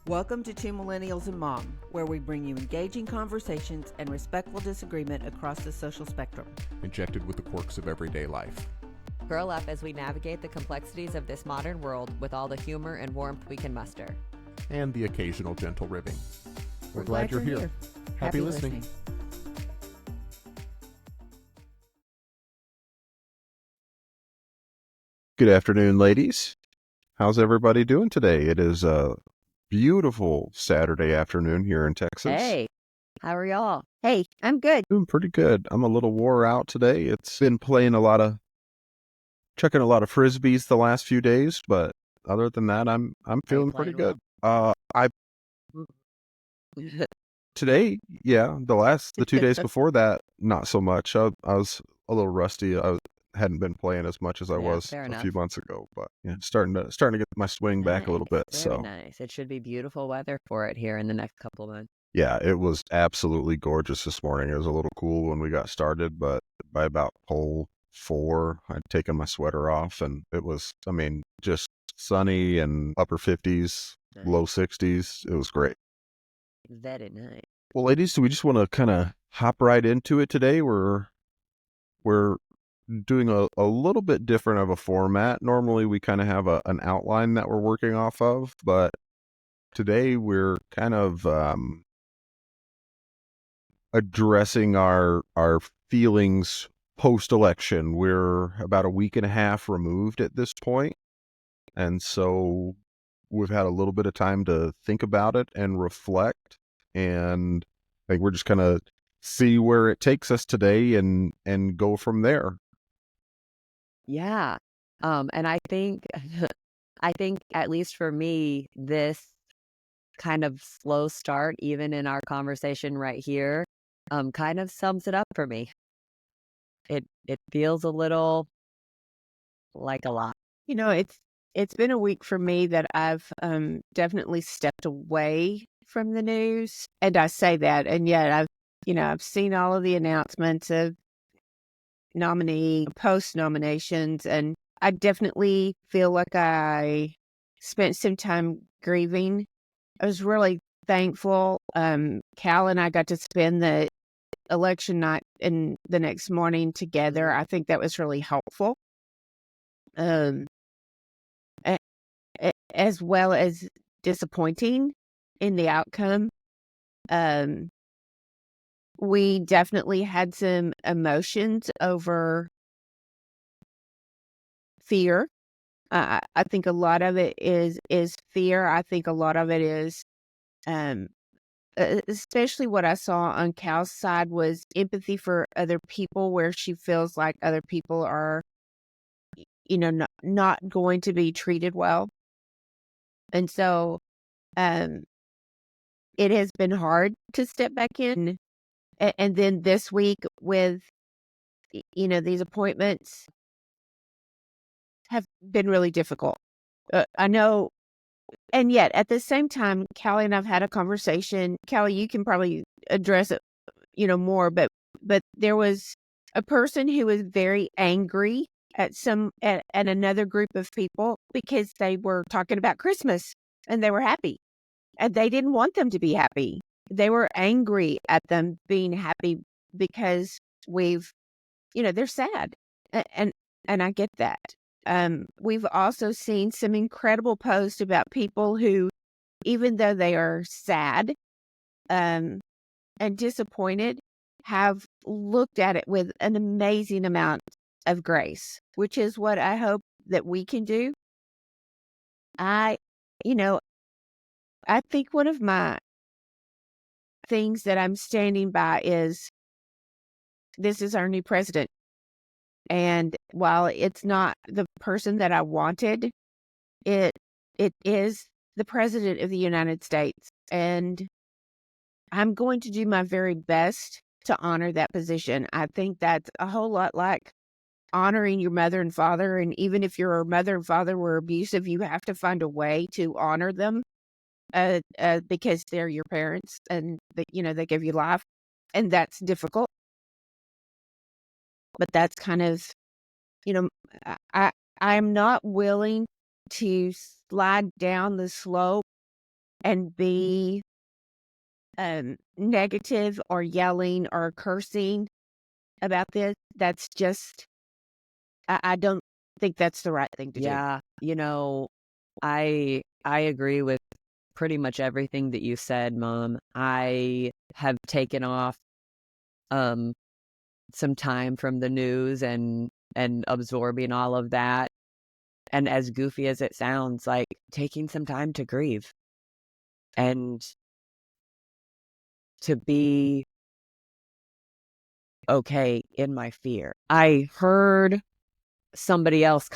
Welcome to Two Millennials and Mom, where we bring you engaging conversations and respectful disagreement across the social spectrum. Injected with the quirks of everyday life. Curl up as we navigate the complexities of this modern world with all the humor and warmth we can muster. And the occasional gentle ribbing. We're glad you're here. Happy listening. Good afternoon, ladies. How's everybody doing today? It is a beautiful Saturday afternoon here in Texas. Hey, how are y'all? Hey, I'm good. Doing pretty good. I'm a little wore out today. It's been chucking a lot of frisbees the last few days, but other than that, I'm feeling pretty good. Today, yeah, the 2 days before that, not so much. I was a little rusty. Hadn't been playing as much as I was a few months ago, but yeah, starting to get my swing back a little bit. Very nice. It should be beautiful weather for it here in the next couple of months. Yeah, it was absolutely gorgeous this morning. It was a little cool when we got started, but by about hole 4, I'd taken my sweater off, and it was, just sunny and upper 50s, Nice. low 60s. It was great. Very nice. Well, ladies, do we just want to kind of hop right into it today? We're doing a little bit different of a format. Normally, we kind of have an outline that we're working off of, but today we're kind of addressing our feelings post-election. We're about a week and a half removed at this point, and so we've had a little bit of time to think about it and reflect, and I think we're just kind of see where it takes us today and go from there. Yeah. And I think at least for me, this kind of slow start, even in our conversation right here, kind of sums it up for me. It feels a little like a lot. You know, it's been a week for me that I've definitely stepped away from the news, and I say that, and yet I've seen all of the announcements of nominee, post nominations, and I definitely feel like I spent some time grieving. I was really thankful. Callie and I got to spend the election night and the next morning together. I think that was really helpful. As well as disappointing in the outcome. We definitely had some emotions over fear. I think a lot of it is fear. I think a lot of it is, especially what I saw on Cal's side was empathy for other people, where she feels like other people are, not going to be treated well. And so, it has been hard to step back in. And then this week with, these appointments have been really difficult. I know. And yet at the same time, Callie and I've had a conversation. Callie, you can probably address it, more, but there was a person who was very angry at another group of people because they were talking about Christmas and they were happy and they didn't want them to be happy. They were angry at them being happy because they're sad. And I get that. We've also seen some incredible posts about people who, even though they are sad, and disappointed, have looked at it with an amazing amount of grace, which is what I hope that we can do. I think one of my things that I'm standing by is this is our new president. And while it's not the person that I wanted, it is the president of the United States. And I'm going to do my very best to honor that position. I think that's a whole lot like honoring your mother and father. And even if your mother and father were abusive, you have to find a way to honor them. Because they're your parents and they give you life, and that's difficult. But that's kind of, I'm not willing to slide down the slope and be negative or yelling or cursing about this. That's just, I don't think that's the right thing to do. Yeah, I agree with pretty much everything that you said, Mom. I have taken off some time from the news and absorbing all of that. And as goofy as it sounds, like taking some time to grieve and to be okay in my fear. I heard somebody else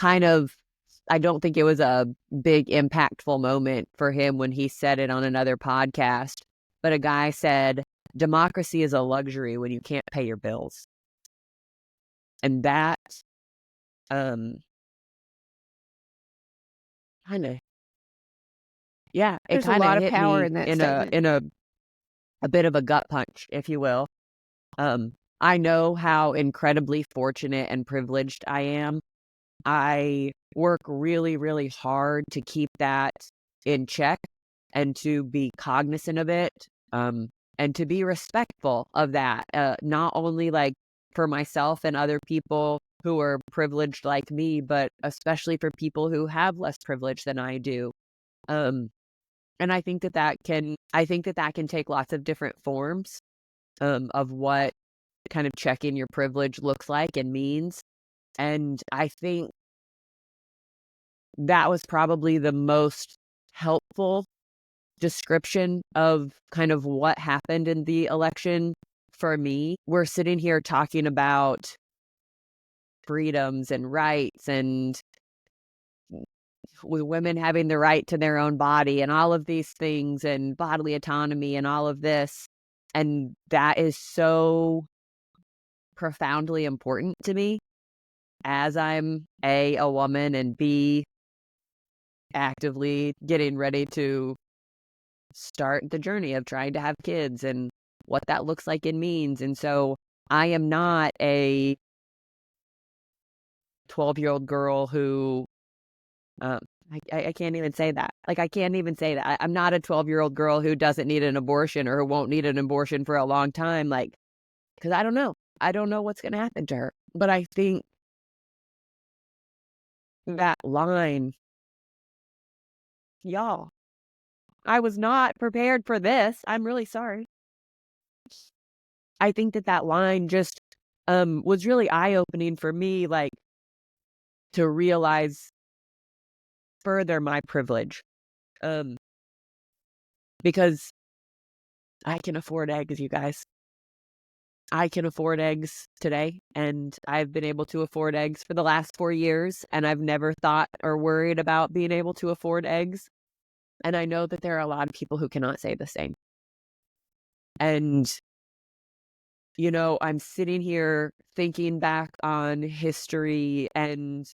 I don't think it was a big impactful moment for him when he said it on another podcast, but a guy said, democracy is a luxury when you can't pay your bills. And that, kind of, yeah, it There's a kind lot of of hit power me in that in statement. a bit of a gut punch, if you will. I know how incredibly fortunate and privileged I am. I work really, really hard to keep that in check and to be cognizant of it, and to be respectful of that, not only like for myself and other people who are privileged like me, but especially for people who have less privilege than I do. And I think that can take lots of different forms, of what kind of checking your privilege looks like and means. And I think that was probably the most helpful description of kind of what happened in the election for me. We're sitting here talking about freedoms and rights and with women having the right to their own body and all of these things and bodily autonomy and all of this. And that is so profoundly important to me as I'm A, a woman, and B, actively getting ready to start the journey of trying to have kids and what that looks like and means. And so I am not a 12-year-old girl who, I can't even say that. Like, I can't even say that. I'm not a 12-year-old girl who doesn't need an abortion or who won't need an abortion for a long time. Like, because I don't know. I don't know what's going to happen to her. But I think that line, y'all, I was not prepared for this. I'm really sorry. I think that line just was really eye-opening for me, like, to realize further my privilege. Because I can afford eggs, you guys. I can afford eggs today, and I've been able to afford eggs for the last 4 years, and I've never thought or worried about being able to afford eggs. And I know that there are a lot of people who cannot say the same. And, I'm sitting here thinking back on history and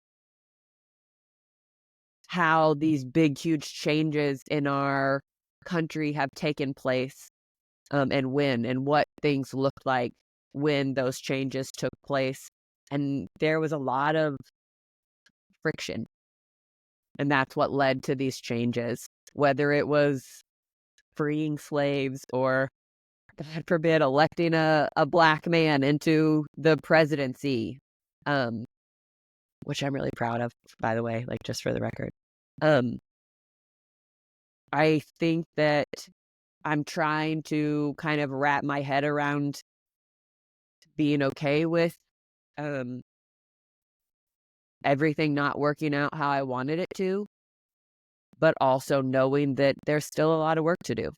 how these big, huge changes in our country have taken place, and when and what things looked like when those changes took place. And there was a lot of friction. And that's what led to these changes, whether it was freeing slaves or, God forbid, electing a black man into the presidency, which I'm really proud of, by the way, like, just for the record. I think that I'm trying to kind of wrap my head around being okay with everything not working out how I wanted it to, but also knowing that there's still a lot of work to do.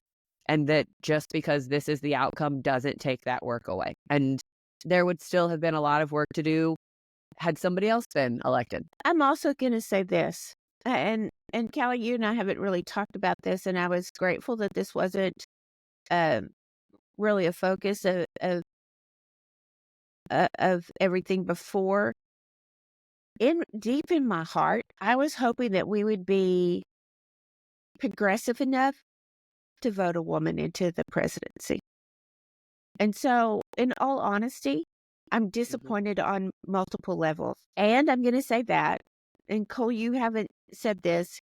And that just because this is the outcome doesn't take that work away. And there would still have been a lot of work to do had somebody else been elected. I'm also going to say this, and Callie, you and I haven't really talked about this, and I was grateful that this wasn't really a focus of everything before. Deep in my heart, I was hoping that we would be progressive enough to vote a woman into the presidency. And so, in all honesty, I'm disappointed on multiple levels. And I'm going to say that, and Cole, you haven't said this,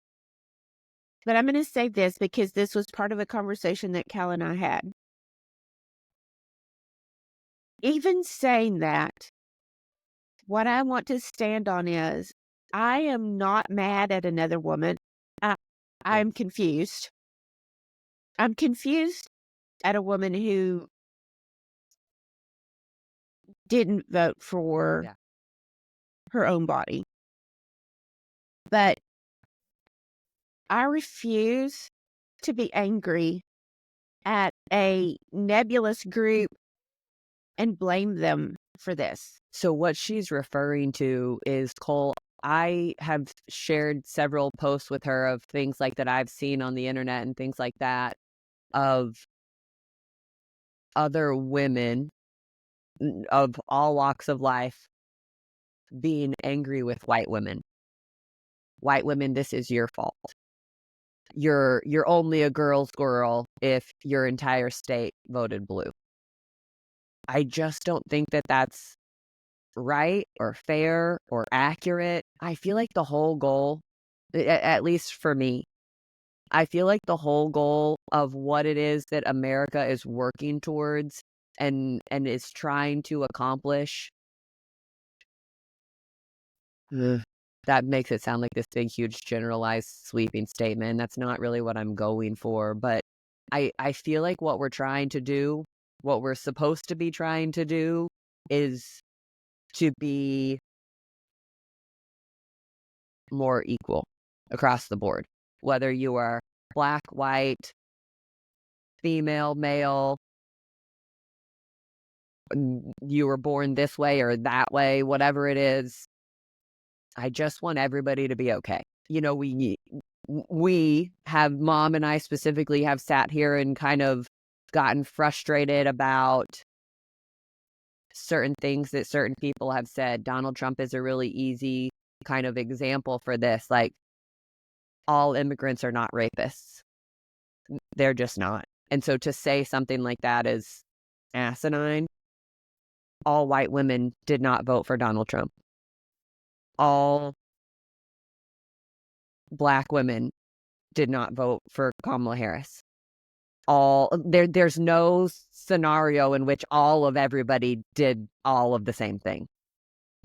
But I'm going to say this because this was part of a conversation that Cal and I had. Even saying that, what I want to stand on is I am not mad at another woman. I'm confused. I'm confused at a woman who didn't vote for her own body. But I refuse to be angry at a nebulous group and blame them for this. So what she's referring to is Cole. I have shared several posts with her of things like that I've seen on the internet and things like that of other women of all walks of life being angry with white women. White women, this is your fault. You're only a girl's girl if your entire state voted blue. I just don't think that that's right or fair or accurate. I feel like the whole goal, at least for me, I feel like the whole goal of what it is that America is working towards and is trying to accomplish, that makes it sound like this big, huge, generalized, sweeping statement. That's not really what I'm going for. But I feel like what we're trying to do, what we're supposed to be trying to do, is to be more equal across the board. Whether you are black, white, female, male, you were born this way or that way, whatever it is, I just want everybody to be okay. You know, we have, Mom and I specifically have sat here and kind of gotten frustrated about certain things that certain people have said. Donald Trump is a really easy kind of example for this. Like, all immigrants are not rapists. They're just not. And so to say something like that is asinine. All white women did not vote for Donald Trump. All black women did not vote for Kamala Harris. There's no scenario in which all of everybody did all of the same thing.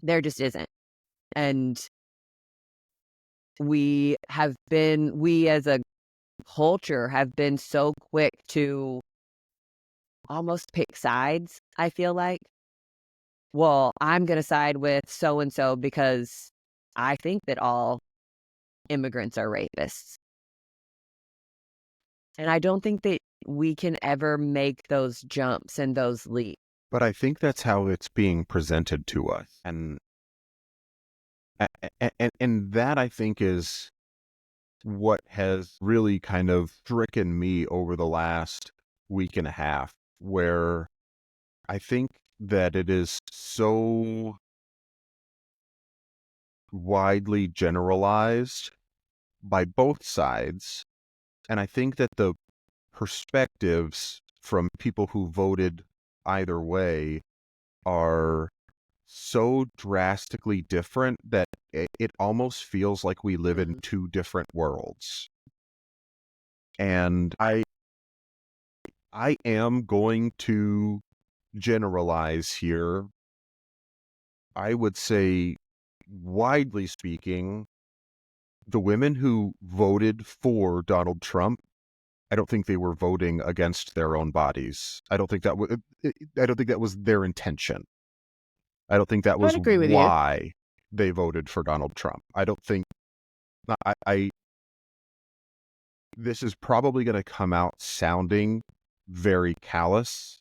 There just isn't. And we as a culture have been so quick to almost pick sides, I feel like. Well, I'm going to side with so-and-so because I think that all immigrants are rapists. And I don't think that we can ever make those jumps and those leaps. But I think that's how it's being presented to us. And that, I think, is what has really kind of stricken me over the last week and a half, where I think that it is so widely generalized by both sides. And I think that the perspectives from people who voted either way are so drastically different that it almost feels like we live in two different worlds. And I am going to generalize here. I would say, widely speaking, the women who voted for Donald Trump, I don't think they were voting against their own bodies. I don't think that was their intention. I don't think that was why they voted for Donald Trump. I don't think this is probably going to come out sounding very callous,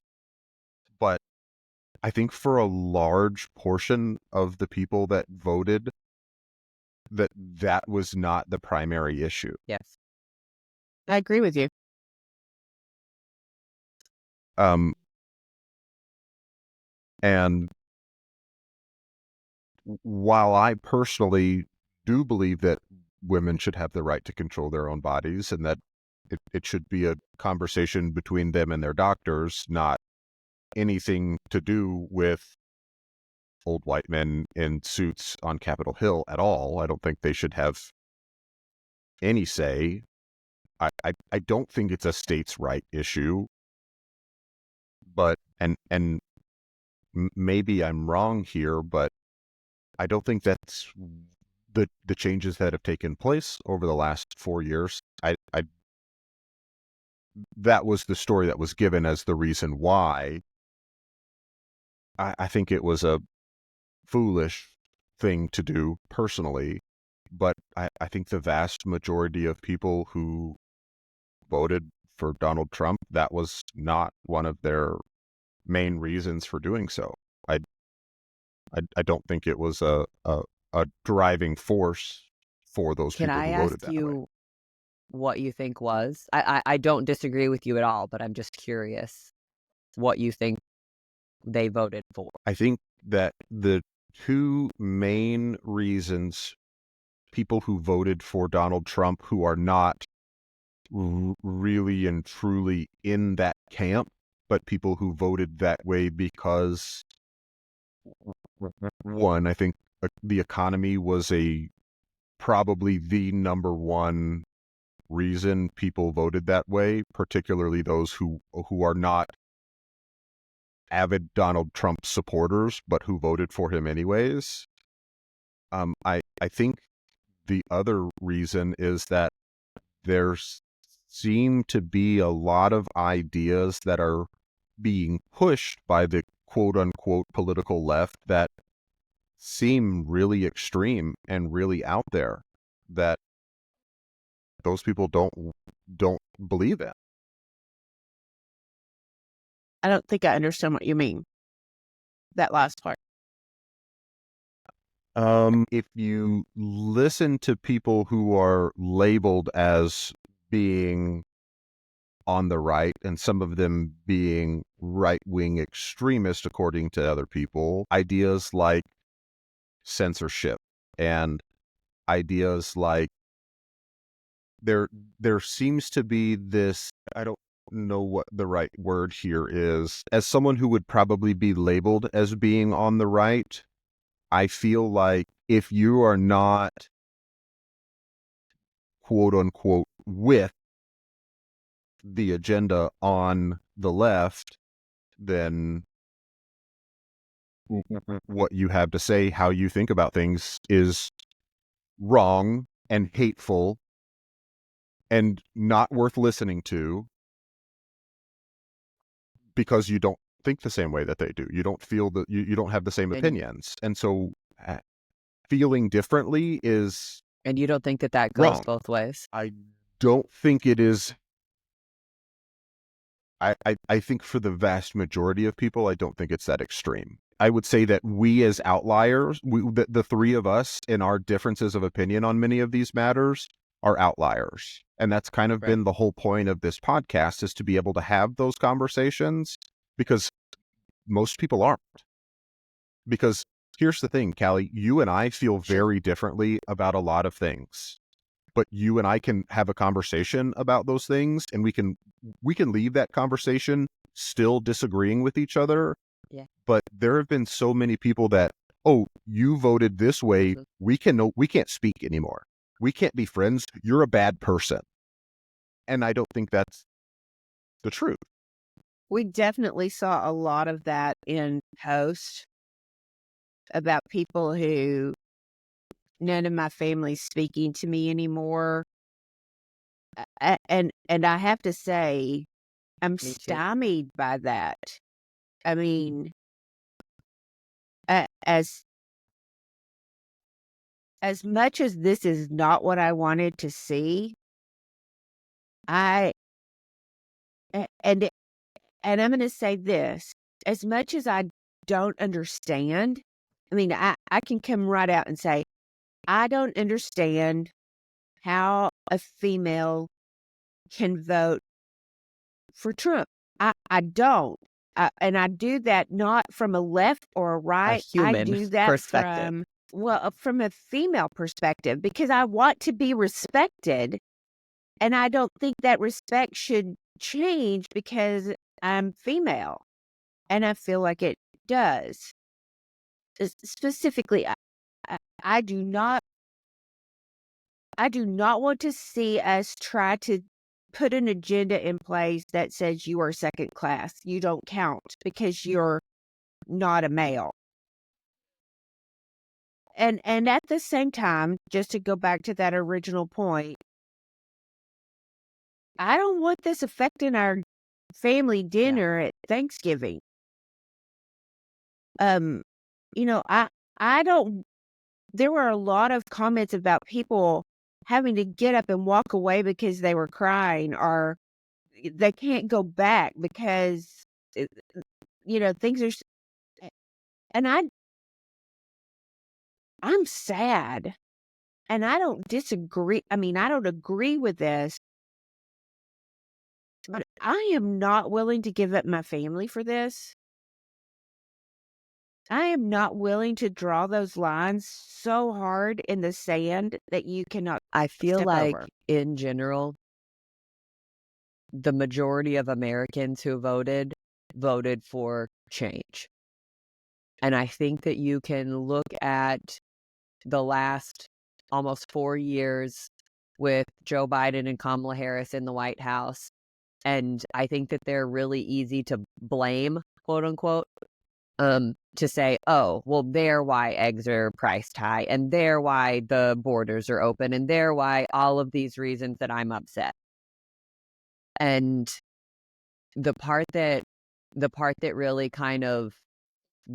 but I think for a large portion of the people that voted, that was not the primary issue. Yes. I agree with you. And while I personally do believe that women should have the right to control their own bodies and that it should be a conversation between them and their doctors, not anything to do with old white men in suits on Capitol Hill at all. I don't think they should have any say I don't think it's a states' right issue, but maybe I'm wrong here, but I don't think that's the changes that have taken place over the last 4 years. That was the story that was given as the reason why. I think it was a foolish thing to do personally, but I think the vast majority of people who voted for Donald Trump, that was not one of their main reasons for doing so. I don't think it was a driving force for those Can people I who voted ask that way. you what you think was? I don't disagree with you at all, but I'm just curious what you think they voted for. I think that the two main reasons people who voted for Donald Trump who are not really and truly in that camp, but people who voted that way because, one, I think the economy was probably the number one reason people voted that way, particularly those who are not avid Donald Trump supporters, but who voted for him anyways. I think the other reason is that there seem to be a lot of ideas that are being pushed by the quote unquote political left that seem really extreme and really out there that those people don't believe in. I don't think I understand what you mean. That last part. If you listen to people who are labeled as being on the right, and some of them being right-wing extremist according to other people, ideas like censorship and ideas like there seems to be this, I don't know what the right word here is, as someone who would probably be labeled as being on the right, I feel like if you are not quote unquote with the agenda on the left, then what you have to say, how you think about things is wrong and hateful and not worth listening to because you don't think the same way that they do. You don't feel that you don't have the same opinions. And so feeling differently is And you don't think that that goes wrong. both ways? I don't think it is. I think for the vast majority of people, I don't think it's that extreme. I would say that we as outliers, the three of us in our differences of opinion on many of these matters are outliers. And that's kind of been the whole point of this podcast, is to be able to have those conversations, because most people aren't. Because here's the thing, Callie, you and I feel very differently about a lot of things. But you and I can have a conversation about those things, and we can leave that conversation still disagreeing with each other. Yeah. But there have been so many people that, oh, you voted this way, we can't speak anymore. We can't be friends. You're a bad person. And I don't think that's the truth. We definitely saw a lot of that in post about people who none of my family's speaking to me anymore. And I have to say, I'm stymied by that. I mean, as much as this is not what I wanted to see, and I'm going to say this, as much as I don't understand, I mean, I can come right out and say, I don't understand how a female can vote for Trump. I don't. And I do that not from a left or a right. human I do that perspective. from a female perspective, because I want to be respected. And I don't think that respect should change because I'm female. And I feel like it does. Specifically, I do not want to see us try to put an agenda in place that says you are second class. You don't count because you're not a male. And at the same time, just to go back to that original point, I don't want this affecting our family dinner at Thanksgiving. I don't, there were a lot of comments about people having to get up and walk away because they were crying, or they can't go back because, things are, and I'm sad, and I don't disagree. I mean, I don't agree with this, but I am not willing to give up my family for this. I am not willing to draw those lines so hard in the sand that you cannot I feel step like, over. in general, the majority of Americans who voted for change. And I think that you can look at the last almost 4 years with Joe Biden and Kamala Harris in the White House. And I think that they're really easy to blame, quote unquote, to say, oh, well, they're why eggs are priced high, and they're why the borders are open, and they're why all of these reasons that I'm upset. And the part that really kind of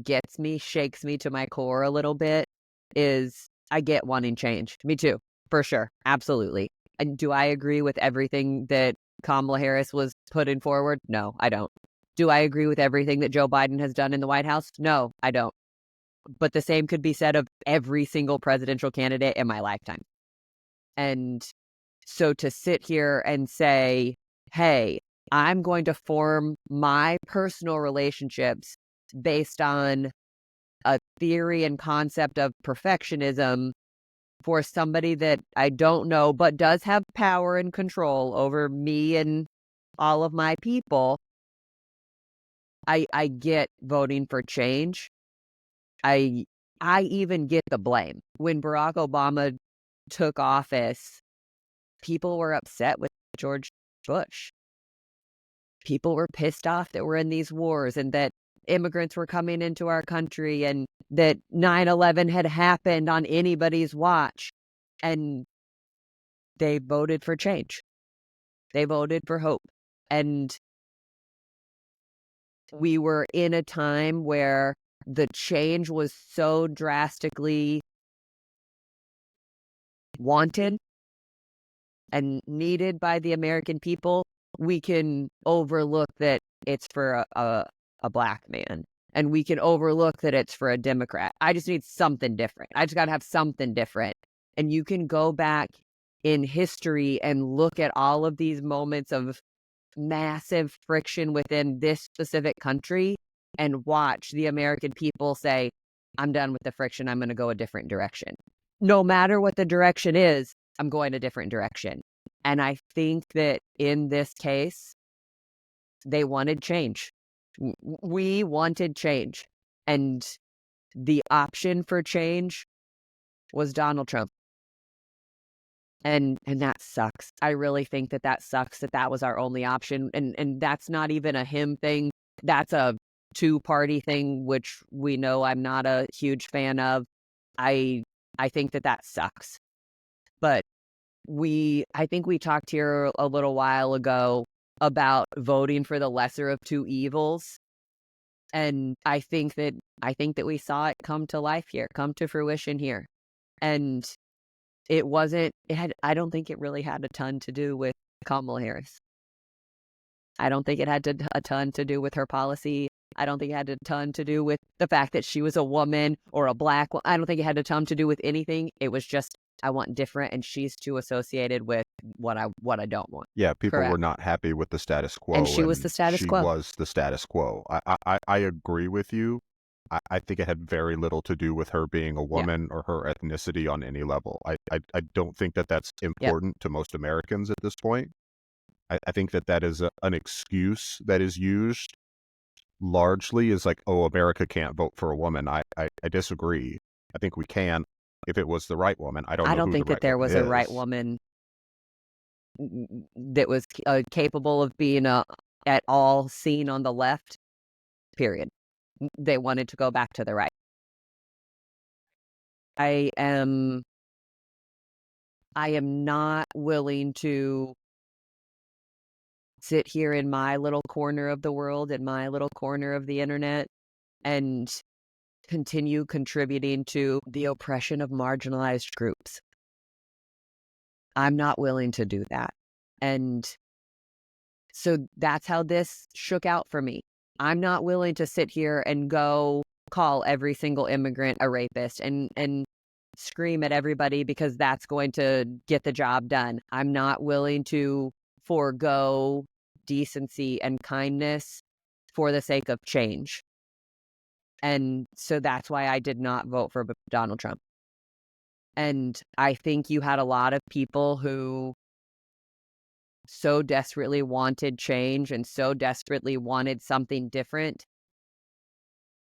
gets me, shakes me to my core a little bit, is I get wanting change. Me too, for sure. Absolutely. And do I agree with everything that Kamala Harris was putting forward? No, I don't. Do I agree with everything that Joe Biden has done in the White House? No, I don't. But the same could be said of every single presidential candidate in my lifetime. And so to sit here and say, hey, I'm going to form my personal relationships based on a theory and concept of perfectionism for somebody that I don't know, but does have power and control over me and all of my people, I get voting for change. I even get the blame. When Barack Obama took office, people were upset with George Bush. People were pissed off that we're in these wars and that immigrants were coming into our country and that 9/11 had happened on anybody's watch. And they voted for change. They voted for hope. And we were in a time where the change was so drastically wanted and needed by the American people, we can overlook that it's for a black man. And we can overlook that it's for a Democrat. I just need something different. I just got to have something different. And you can go back in history and look at all of these moments of massive friction within this specific country and watch the American people say, I'm done with the friction. I'm going to go a different direction. No matter what the direction is, I'm going a different direction. And I think that in this case, they wanted change. We wanted change. And the option for change was Donald Trump. And that sucks. I really think that sucks, that was our only option. And that's not even a him thing. That's a two-party thing, which we know I'm not a huge fan of. I think that sucks. But I think we talked here a little while ago about voting for the lesser of two evils. And I think that we saw it come to life here, come to fruition here. And I don't think it really had a ton to do with Kamala Harris. I don't think it had a ton to do with her policy. I don't think it had a ton to do with the fact that she was a woman or a black woman. I don't think it had a ton to do with anything. It was just, I want different, and she's too associated with what I don't want. Yeah, people Correct. were not happy with the status quo. And she was the status quo. She was the status quo. I agree with you. I think it had very little to do with her being a woman or her ethnicity on any level. I don't think that's important to most Americans at this point. I think that is an excuse that is used largely as like, oh, America can't vote for a woman. I disagree. I think we can if it was the right woman. I don't know I don't who think the that right there woman was a right is. woman. that was capable of being at all seen on the left, period. They wanted to go back to the right. I am not willing to sit here in my little corner of the world, in my little corner of the internet, and continue contributing to the oppression of marginalized groups. I'm not willing to do that. And so that's how this shook out for me. I'm not willing to sit here and go call every single immigrant a rapist and scream at everybody because that's going to get the job done. I'm not willing to forego decency and kindness for the sake of change. And so that's why I did not vote for Donald Trump. And I think you had a lot of people who so desperately wanted change and so desperately wanted something different.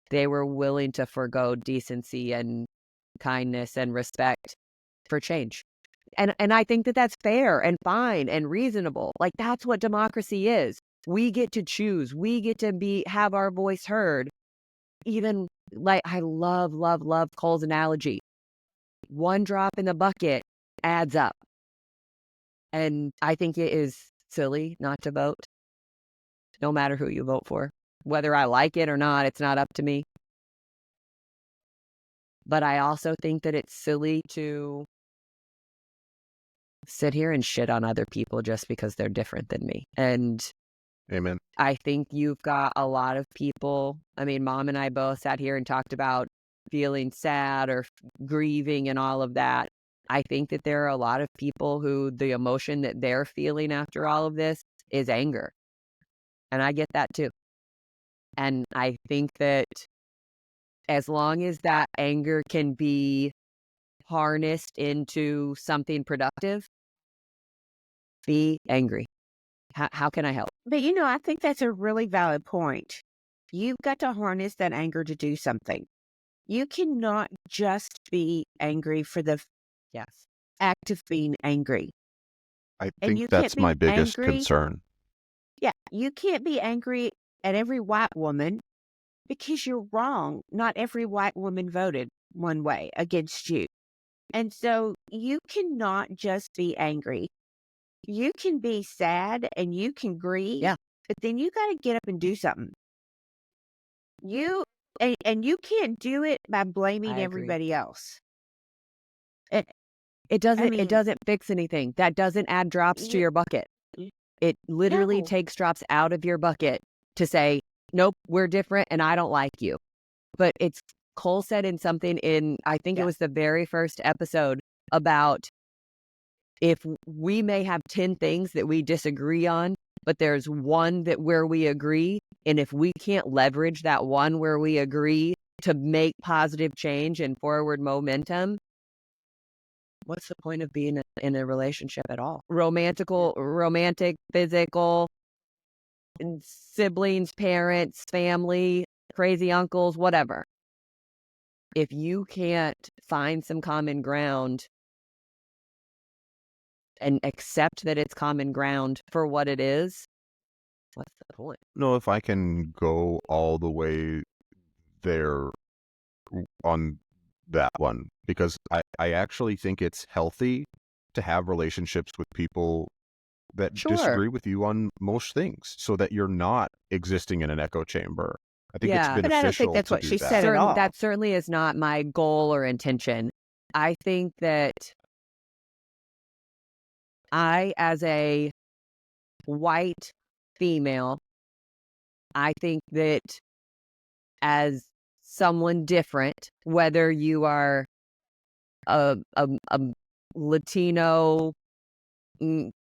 They were willing to forgo decency and kindness and respect for change. And I think that that's fair and fine and reasonable. Like, that's what democracy is. We get to choose. We get to have our voice heard. Even, like, I love Cole's analogy. One drop in the bucket adds up. And I think it is silly not to vote, no matter who you vote for. Whether I like it or not, it's not up to me. But I also think that it's silly to sit here and shit on other people just because they're different than me. And Amen. I think you've got a lot of people. I mean, Mom and I both sat here and talked about feeling sad or grieving and all of that. I think that there are a lot of people who the emotion that they're feeling after all of this is anger. And I get that too. And I think that as long as that anger can be harnessed into something productive, be angry. How can I help? But, I think that's a really valid point. You've got to harness that anger to do something. You cannot just be angry for the Yes. act of being angry. I And think you that's can't be my biggest angry. concern. Yeah, you can't be angry at every white woman because you're wrong. Not every white woman voted one way against you. And so you cannot just be angry. You can be sad and you can grieve, Yeah. but then you got to get up and do something. And you can't do it by blaming I agree. everybody else. It doesn't mean- fix anything. That doesn't add drops to You- your bucket. It literally No. takes drops out of your bucket to say, nope, we're different and I don't like you. But Cole said in something I think it Yeah. was the very first episode, about if we may have 10 things that we disagree on, but there's one where we agree. And if we can't leverage that one where we agree to make positive change and forward momentum, what's the point of being in a relationship at all? Romantic, physical, siblings, parents, family, crazy uncles, whatever. If you can't find some common ground and accept that it's common ground for what it is, what's the point? No, if I can go all the way there on that one, because I actually think it's healthy to have relationships with people that Sure. disagree with you on most things, so that you're not existing in an echo chamber. I think Yeah. it's But I don't think beneficial that's to what do she that. said at all. That certainly is not my goal or intention. I think that I, as a white female, I think that as someone different, whether you are a Latino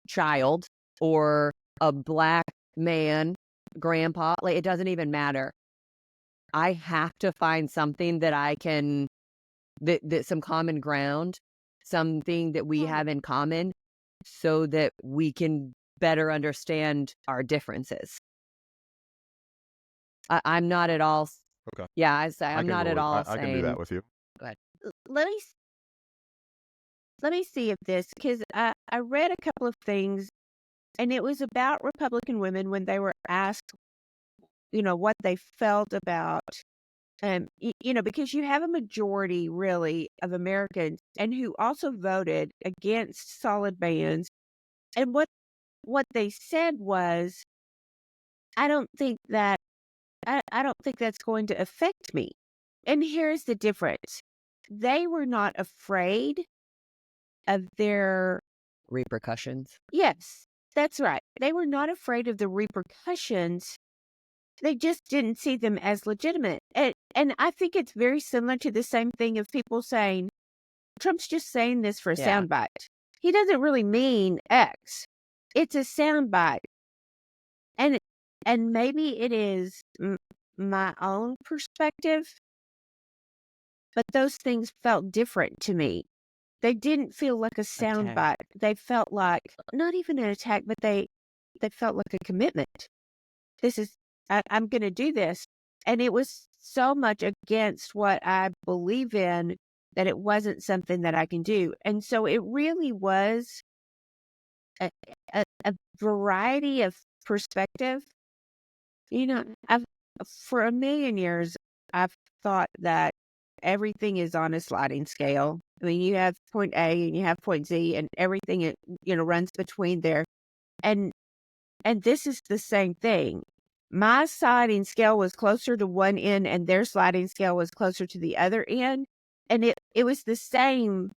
child or a Black man, grandpa, like, it doesn't even matter. I have to find something that I can, that some common ground, something that we have in common, so that we can better understand our differences. I'm not at all. Okay. Yeah, I'm I can not go at with- all I can do that saying. with you. Let me see if this, because I read a couple of things, and it was about Republican women when they were asked, what they felt about, because you have a majority really of Americans and who also voted against solid bans. And what they said was, I don't think that I don't think that's going to affect me. And here's the difference. They were not afraid of their Repercussions. Yes, that's right. They were not afraid of the repercussions. They just didn't see them as legitimate. And I think it's very similar to the same thing of people saying, Trump's just saying this for a Yeah. soundbite. He doesn't really mean X. It's a soundbite. And maybe it is my own perspective, but those things felt different to me. They didn't feel like a soundbite. They felt like not even an attack, but they felt like a commitment. I'm going to do this. And it was so much against what I believe in that it wasn't something that I can do. And so it really was a variety of perspective. For a million years, I've thought that everything is on a sliding scale. I mean, you have point A and you have point Z, and everything runs between there. And this is the same thing. My sliding scale was closer to one end, and their sliding scale was closer to the other end, and it was the same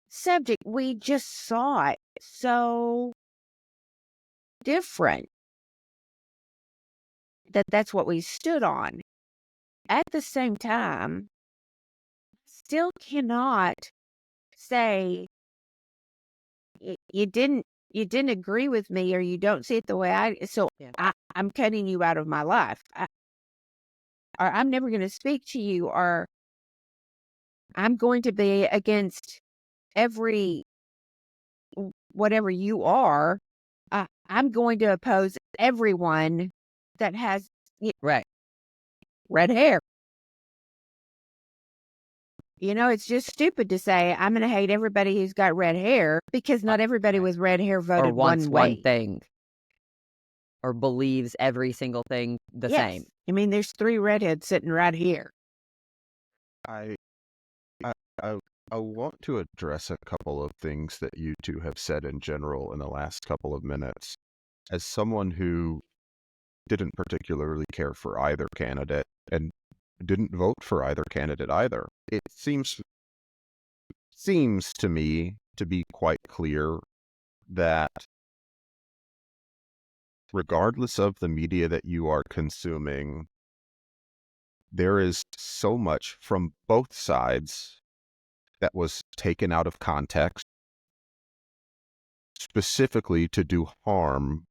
subject. We just saw it so different. That's what we stood on. At the same time, still cannot say you didn't agree with me or you don't see it the way I'm cutting you out of my life, or I'm never going to speak to you, or I'm going to be against every whatever you are. I'm going to oppose everyone that has Right. red hair. It's just stupid to say I'm going to hate everybody who's got red hair, because not everybody with red hair voted Or wants one way. one thing. Or believes every single thing the Yes. same. I mean, there's 3 redheads sitting right here. I want to address a couple of things that you two have said in general in the last couple of minutes. As someone who didn't particularly care for either candidate and didn't vote for either candidate either, it seems to me to be quite clear that regardless of the media that you are consuming, there is so much from both sides that was taken out of context, specifically to do harm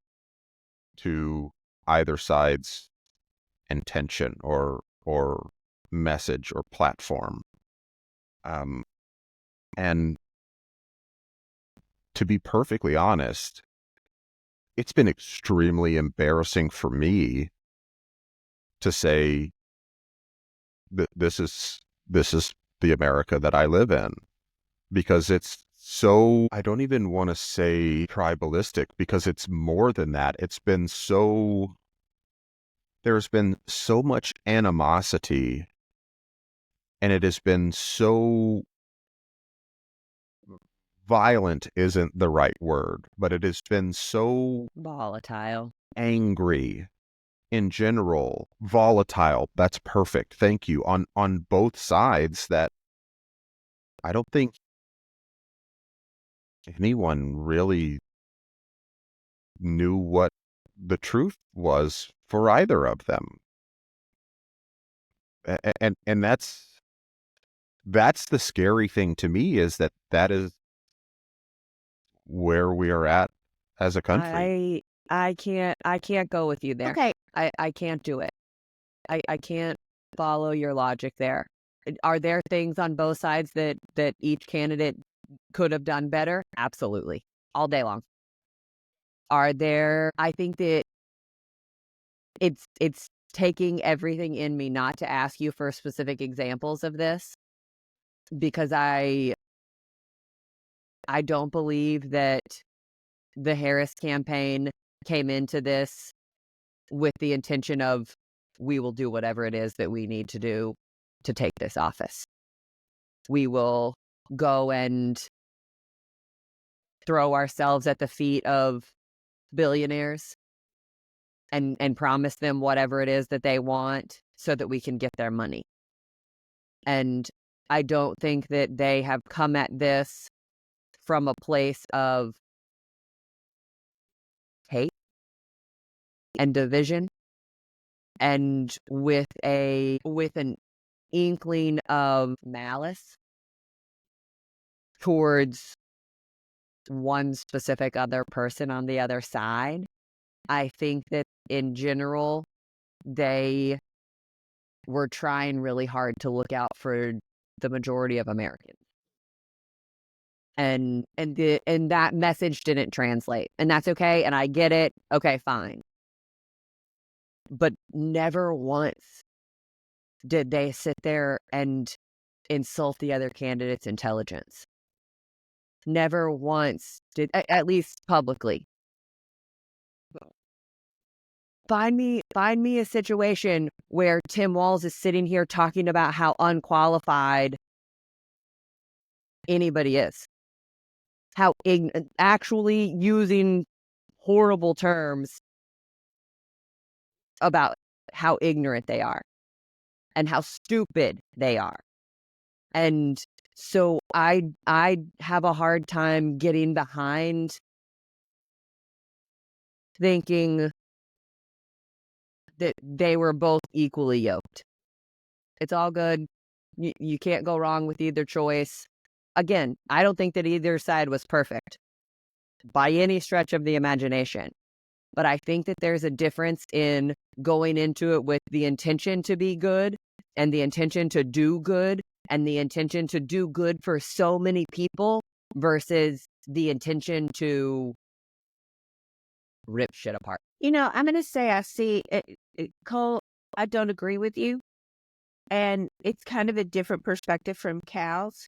to either side's intention or message or platform. And to be perfectly honest, it's been extremely embarrassing for me to say that this is the America that I live in, because it's so, I don't even want to say tribalistic, because it's more than that. There's been so much animosity, and it has been so violent isn't the right word, but it has been so Volatile. angry in general, volatile. That's perfect. Thank you. On both sides, that I don't think anyone really knew what the truth was for either of them. And that's the scary thing to me, is that is where we are at as a country. I can't go with you there. Okay. I can't do it. I can't follow your logic there. Are there things on both sides that each candidate could have done better? Absolutely. All day long. Are there, I think that it's taking everything in me not to ask you for specific examples of this, because I I don't believe that the Harris campaign came into this with the intention of, we will do whatever it is that we need to do to take this office. We will go and throw ourselves at the feet of billionaires and promise them whatever it is that they want so that we can get their money. And I don't think that they have come at this from a place of hate and division and with an inkling of malice towards one specific other person on the other side. I think that in general, they were trying really hard to look out for the majority of Americans. And that message didn't translate. And that's okay. And I get it. Okay, fine. But never once did they sit there and insult the other candidate's intelligence. Never once did, at least publicly. Find me a situation where Tim Walz is sitting here talking about how unqualified anybody is. How actually using horrible terms about how ignorant they are and how stupid they are. And so I have a hard time getting behind thinking that they were both equally yoked. It's all good. You can't go wrong with either choice. Again, I don't think that either side was perfect by any stretch of the imagination. But I think that there's a difference in going into it with the intention to be good and the intention to do good and the intention to do good for so many people versus the intention to rip shit apart. You know, I'm going to say I see Cole, I don't agree with you. And it's kind of a different perspective from Cal's.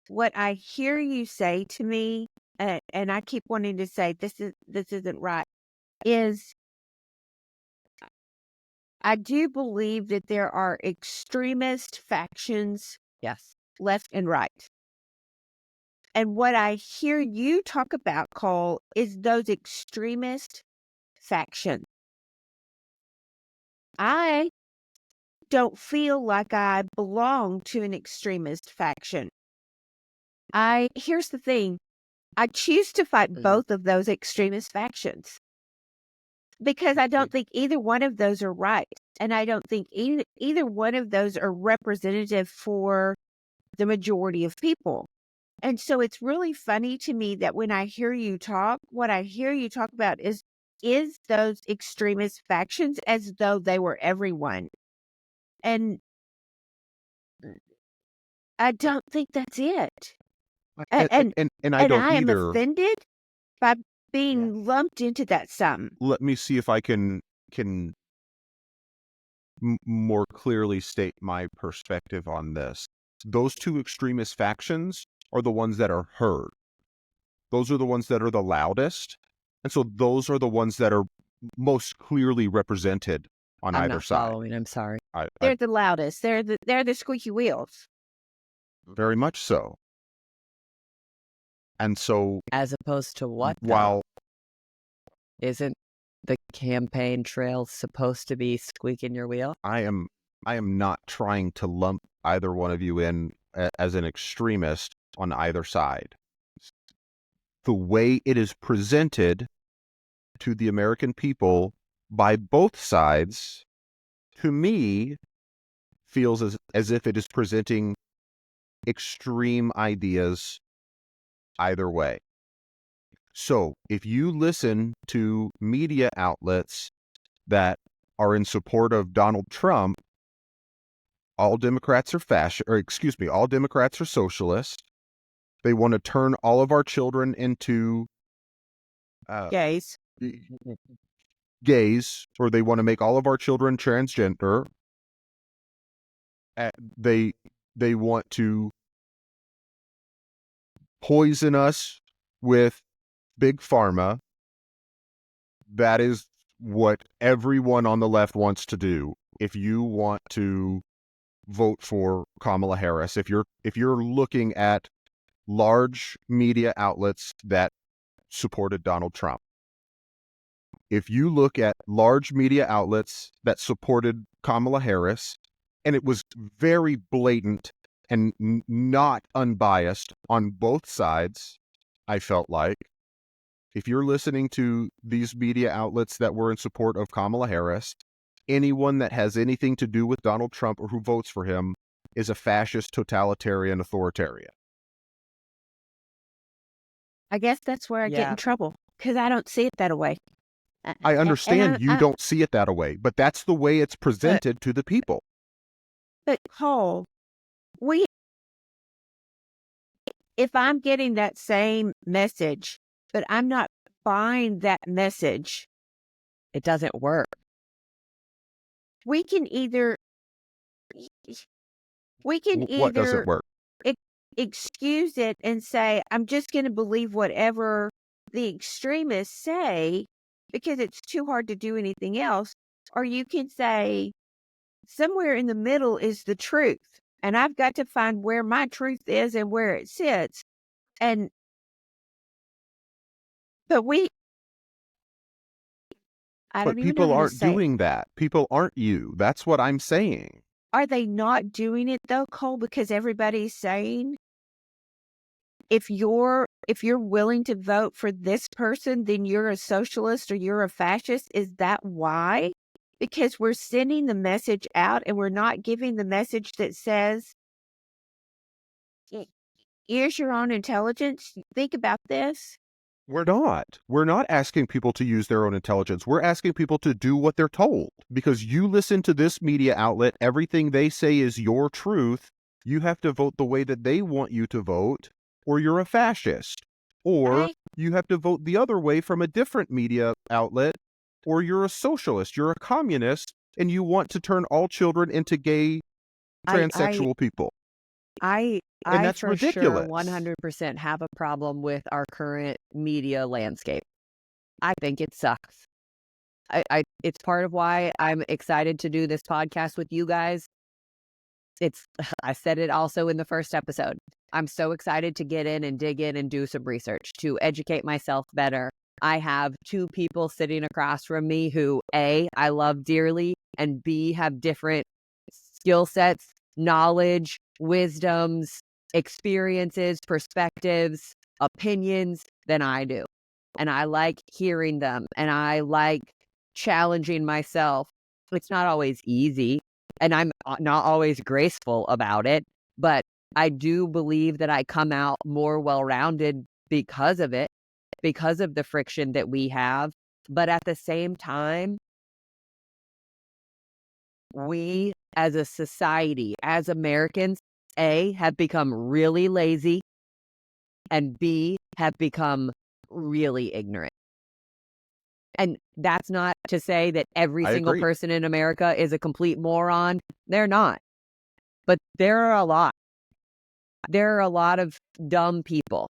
What I hear you say to me, and I keep wanting to say this isn't right, is I do believe that there are extremist factions, Yes. left and right. And what I hear you talk about, Cole, is those extremist factions. I don't feel like I belong to an extremist faction. Here's the thing. I choose to fight both of those extremist factions because I don't think either one of those are right. And I don't think either one of those are representative for the majority of people. And so it's really funny to me that when I hear you talk, what I hear you talk about is those extremist factions as though they were everyone. And I don't think that's it. And I don't I am either. offended by being lumped into that sum. Let me see if I can more clearly state my perspective on this. Those two extremist factions are the ones that are heard. Those are the ones that are the loudest. And so those are the ones that are most clearly represented on I'm either not side. following. I'm sorry. They're the loudest. They're the squeaky wheels. Very much so. And so As opposed to what? while Isn't the campaign trail supposed to be squeaking your wheel? I am not trying to lump either one of you in as an extremist on either side. The way it is presented to the American people by both sides, to me, feels as if it is presenting extreme ideas either way. So if you listen to media outlets that are in support of Donald Trump, all Democrats are all Democrats are socialists. They want to turn all of our children into Gays. gays, or they want to make all of our children transgender. They want to poison us with big pharma. That is what everyone on the left wants to do. If you want to vote for Kamala Harris, if you're looking at large media outlets that supported Donald Trump, if you look at large media outlets that supported Kamala Harris, and it was very blatant and not unbiased on both sides, I felt like, if you're listening to these media outlets that were in support of Kamala Harris, anyone that has anything to do with Donald Trump or who votes for him is a fascist, totalitarian, authoritarian. I guess that's where I get in trouble, because I don't see it that way. I understand you don't see it that way, but that's the way it's presented to the people. But Cole, if I'm getting that same message, but I'm not buying that message, It doesn't work. we can either What doesn't work? excuse it and say, I'm just going to believe whatever the extremists say because it's too hard to do anything else. Or you can say, somewhere in the middle is the truth. And I've got to find where my truth is and where it sits. But people aren't doing that. People aren't you. That's what I'm saying. Are they not doing it though, Cole? Because everybody's saying, if you're willing to vote for this person, then you're a socialist or you're a fascist. Is that why? Because we're sending the message out and we're not giving the message that says, use your own intelligence. Think about this. We're not. We're not asking people to use their own intelligence. We're asking people to do what they're told. Because you listen to this media outlet, everything they say is your truth. You have to vote the way that they want you to vote, or you're a fascist. Or you have to vote the other way from a different media outlet, or you're a socialist, you're a communist, and you want to turn all children into gay, transsexual people. And that's for ridiculous. Sure 100% have a problem with our current media landscape. I think it sucks. It's part of why I'm excited to do this podcast with you guys. I said it also in the first episode. I'm so excited to get in and dig in and do some research to educate myself better. I have two people sitting across from me who, A, I love dearly, and B, have different skill sets, knowledge, wisdoms, experiences, perspectives, opinions than I do. And I like hearing them, and I like challenging myself. It's not always easy, and I'm not always graceful about it, but I do believe that I come out more well-rounded because of it, because of the friction that we have. But at the same time, we as a society, as Americans, A, have become really lazy, and B, have become really ignorant. And that's not to say that every single person in America is a complete moron. They're not. But there are a lot. There are a lot of dumb people.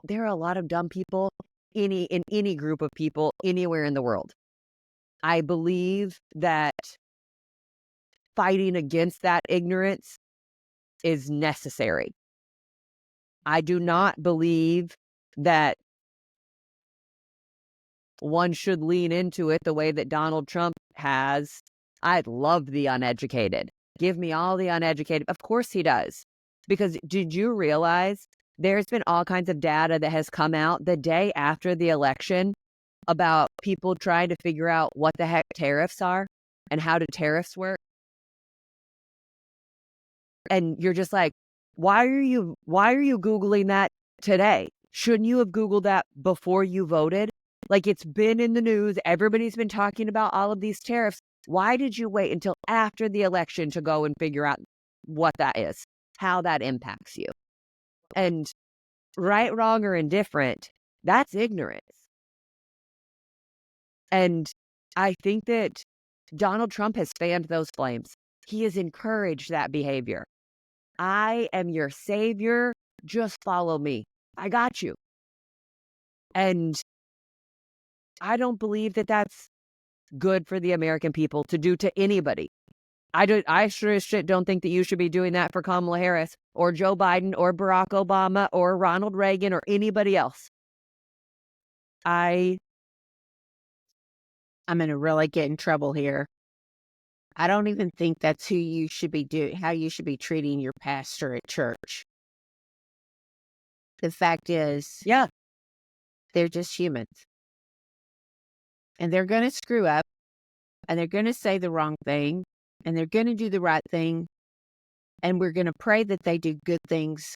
There are a lot of dumb people in any group of people anywhere in the world. I believe that fighting against that ignorance is necessary. I do not believe that one should lean into it the way that Donald Trump has. I love the uneducated. Give me all the uneducated. Of course he does. Because did you realize there's been all kinds of data that has come out the day after the election about people trying to figure out what the heck tariffs are and how do tariffs work? And you're just like, why are you Googling that today? Shouldn't you have Googled that before you voted? Like, it's been in the news. Everybody's been talking about all of these tariffs. Why did you wait until after the election to go and figure out what that is, how that impacts you? And right, wrong, or indifferent, that's ignorance. And I think that Donald Trump has fanned those flames. He has encouraged that behavior. I am your savior. Just follow me. I got you. And I don't believe that that's good for the American people to do to anybody. I sure as shit don't think that you should be doing that for Kamala Harris or Joe Biden or Barack Obama or Ronald Reagan or anybody else. I'm going to really get in trouble here. I don't even think that's who you should be how you should be treating your pastor at church. The fact is, Yeah. they're just humans. And they're going to screw up, and they're going to say the wrong thing, and they're going to do the right thing, and we're going to pray that they do good things,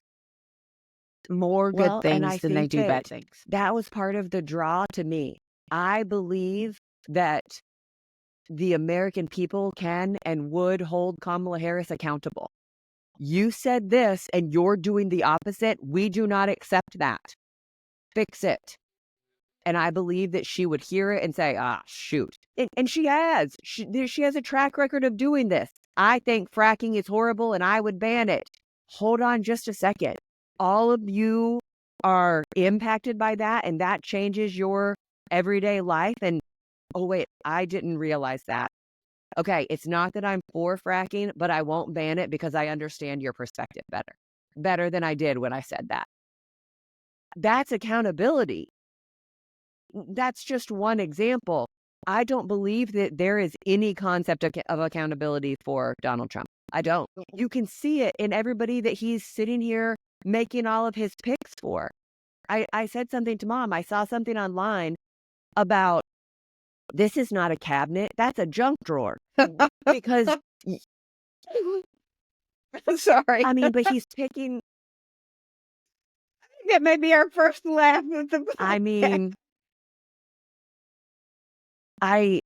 more good things than they do bad things. That was part of the draw to me. I believe that the American people can and would hold Kamala Harris accountable. You said this and you're doing the opposite. We do not accept that. Fix it. And I believe that she would hear it and say, shoot. And she has. She has a track record of doing this. I think fracking is horrible and I would ban it. Hold on just a second. All of you are impacted by that, and that changes your everyday life. And oh, wait, I didn't realize that. Okay, it's not that I'm for fracking, but I won't ban it because I understand your perspective better than I did when I said that. That's accountability. That's just one example. I don't believe that there is any concept of accountability for Donald Trump. I don't. You can see it in everybody that he's sitting here making all of his picks for. I said something to Mom. I saw something online about this is not a cabinet. That's a junk drawer. Because I'm sorry. I mean, but he's picking. That may be our first laugh of the podcast. I mean, I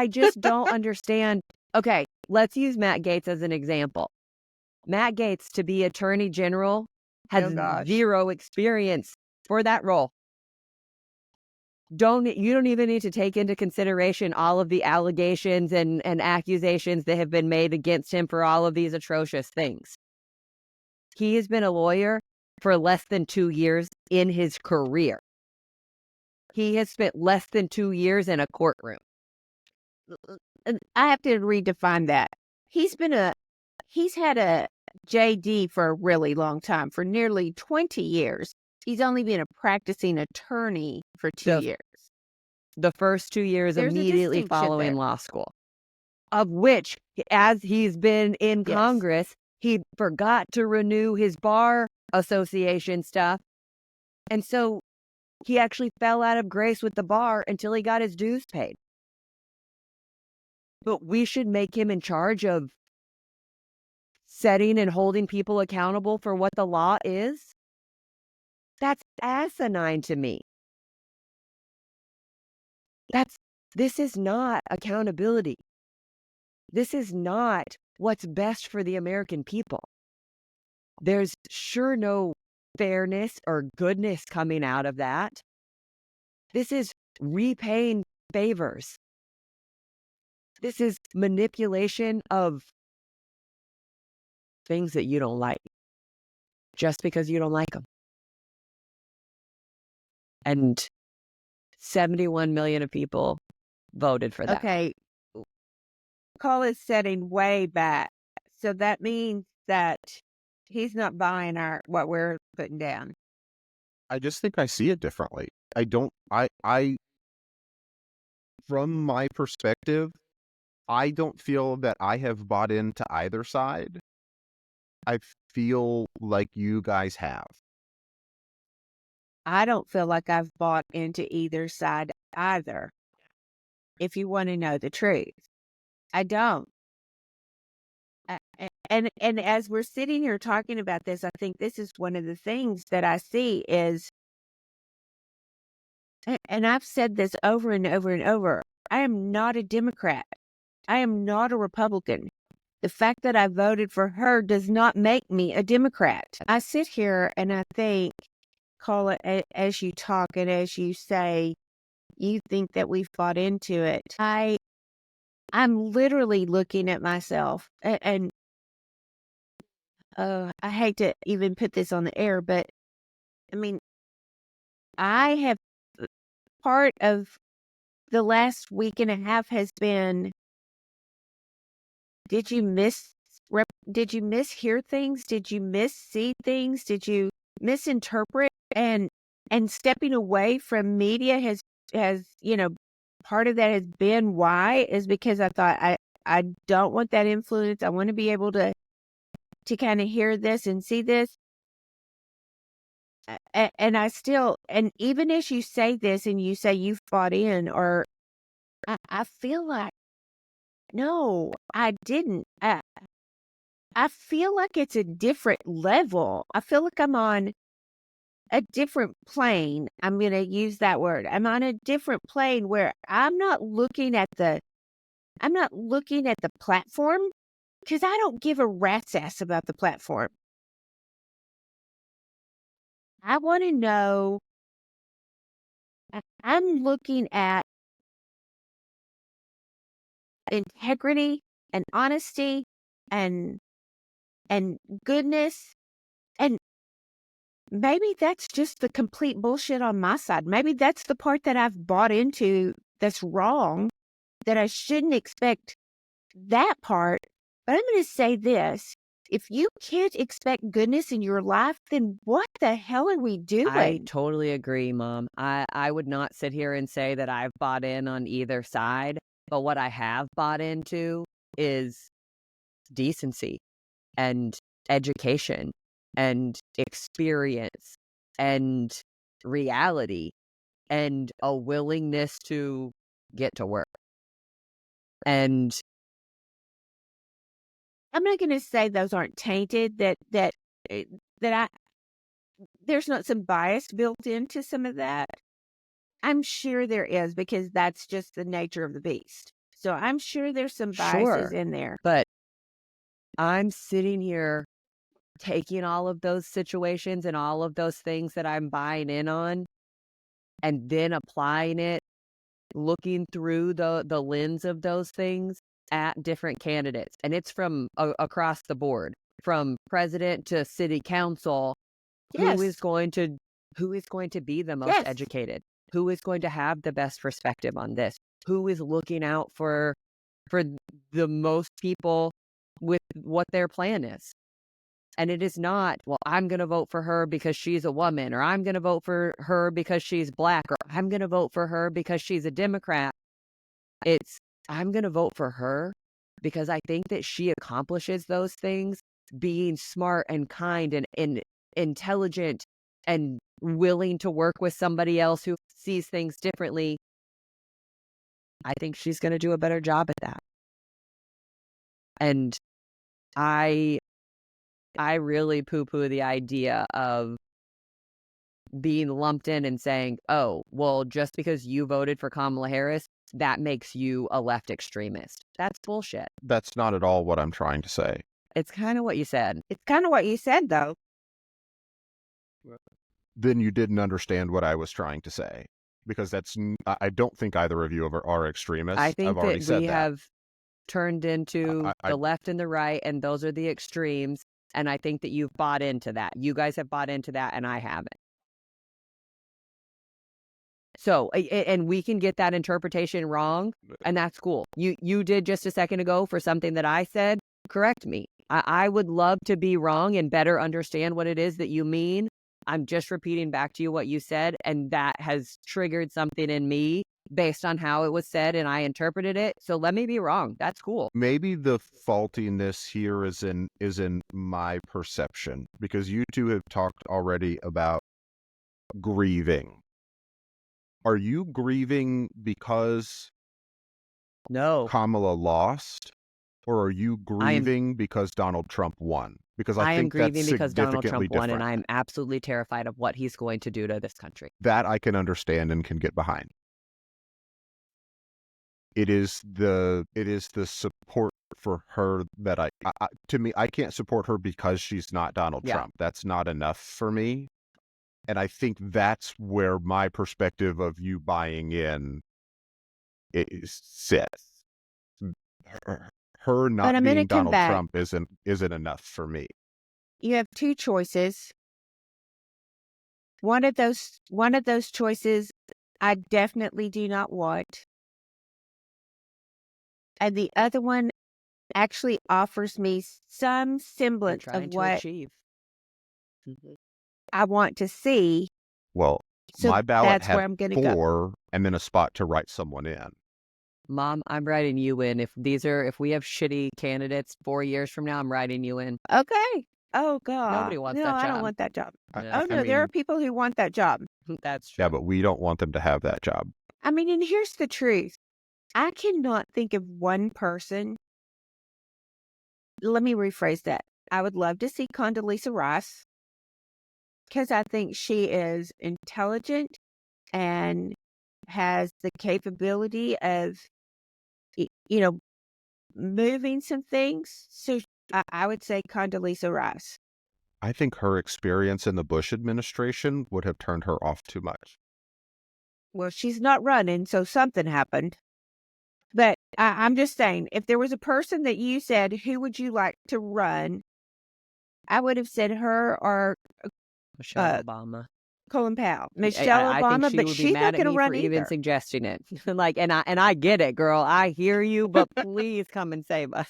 just don't understand. Okay, let's use Matt Gaetz as an example. Matt Gaetz, to be Attorney General, has zero experience for that role. You don't even need to take into consideration all of the allegations and accusations that have been made against him for all of these atrocious things. He has been a lawyer for less than 2 years in his career. He has spent less than 2 years in a courtroom. I have to redefine that. He's had a JD for a really long time, for nearly 20 years. He's only been a practicing attorney for 2 years. The first 2 years There's immediately following law school, of which, as he's been in Congress, he forgot to renew his bar association stuff. And so he actually fell out of grace with the bar until he got his dues paid. But we should make him in charge of setting and holding people accountable for what the law is? That's asinine to me. This is not accountability. This is not what's best for the American people. There's sure no fairness or goodness coming out of that. This is repaying favors. This is manipulation of things that you don't like just because you don't like them. And 71 million of people voted for that. Okay. Call is setting way back. So that means that he's not buying what we're putting down. I just think I see it differently. From my perspective, I don't feel that I have bought into either side. I feel like you guys have. I don't feel like I've bought into either side either. If you want to know the truth, I don't. And as we're sitting here talking about this, I think this is one of the things that I see is, and I've said this over and over and over, I am not a Democrat. I am not a Republican. The fact that I voted for her does not make me a Democrat. I sit here and I think, call it as you talk and as you say, you think that we've bought into it. I'm literally looking at myself and I hate to even put this on the air, but I mean, I have part of the last week and a half has been, did you did you mishear things? Did you missee things? Did you misinterpret? And stepping away from media has, part of that has been why is because I thought I don't want that influence. I want to be able to kind of hear this and see this. And I still, and even as you say this and you say you've bought in, or I feel like, no, I didn't. I feel like it's a different level. I feel like I'm on a different plane. I'm going to use that word. I'm on a different plane where I'm not looking at the platform, because I don't give a rat's ass about the platform. I want to know. I'm looking at integrity and honesty and goodness, and maybe that's just the complete bullshit on my side. Maybe that's the part that I've bought into that's wrong, that I shouldn't expect that part. But I'm going to say this. If you can't expect goodness in your life, then what the hell are we doing? I totally agree, Mom. I would not sit here and say that I've bought in on either side, but what I have bought into is decency and education and experience and reality and a willingness to get to work. And I'm not going to say those aren't tainted, that there's not some bias built into some of that. I'm sure there is, because that's just the nature of the beast. So I'm sure there's some biases sure, in there. but I'm sitting here taking all of those situations and all of those things that I'm buying in on and then applying it, looking through the lens of those things at different candidates. And it's from across the board, from president to city council. Yes. Who is going to be the most Yes. educated? Who is going to have the best perspective on this? Who is looking out for the most people with what their plan is? And it is not, well, I'm going to vote for her because she's a woman, or I'm going to vote for her because she's Black, or I'm going to vote for her because she's a Democrat. It's, I'm going to vote for her because I think that she accomplishes those things, being smart and kind and intelligent and willing to work with somebody else who sees things differently. I think she's going to do a better job at that. And I really poo-poo the idea of being lumped in and saying, oh, well, just because you voted for Kamala Harris, that makes you a left extremist. That's bullshit. That's not at all what I'm trying to say. It's kind of what you said. It's kind of what you said, though. Then you didn't understand what I was trying to say, because I don't think either of you are extremists. I think I've already that said we that. have turned into the left and the right, and those are the extremes. And I think that you've bought into that. You guys have bought into that, and I haven't. So, and we can get that interpretation wrong, and that's cool. You did just a second ago for something that I said. Correct me. I would love to be wrong and better understand what it is that you mean. I'm just repeating back to you what you said, and that has triggered something in me based on how it was said, and I interpreted it. So let me be wrong. That's cool. Maybe the faultiness here is in my perception, because you two have talked already about grieving. Are you grieving because No, Kamala lost, or are you grieving because Donald Trump won? Because I I am think that's grieving because Donald significantly Trump won, different. and I'm absolutely terrified of what he's going to do to this country. That I can understand and can get behind. It is the support for her that to me, I can't support her because she's not Donald Yeah. Trump. That's not enough for me. And I think that's where my perspective of you buying in sits. Her But not I'm being gonna come Donald back. Trump isn't enough for me. you have two choices. One of those choices I definitely do not want. And the other one actually offers me some You're semblance trying of to what achieve. I want to see. Well, So my ballot that's had where I'm going to go. 4 and then a spot to write someone in. Mom, I'm writing you in. If we have shitty candidates 4 years from now, I'm writing you in. Okay. Oh, God. Nobody wants no, that I don't job. want that job. Yeah. Oh, no, there are people who want that job. That's true. Yeah, but we don't want them to have that job. I mean, and here's the truth. I cannot think of one person. Let me rephrase that. I would love to see Condoleezza Rice because I think she is intelligent and has the capability of, moving some things. So I would say Condoleezza Rice. I think her experience in the Bush administration would have turned her off too much. Well, she's not running, so something happened. But I'm just saying, if there was a person that you said, who would you like to run? I would have said her or Michelle Obama. Colin Powell. Michelle I Obama, think she but would be she's mad not at going to me run for either. even suggesting it. And I get it, girl. I hear you, but please come and save us.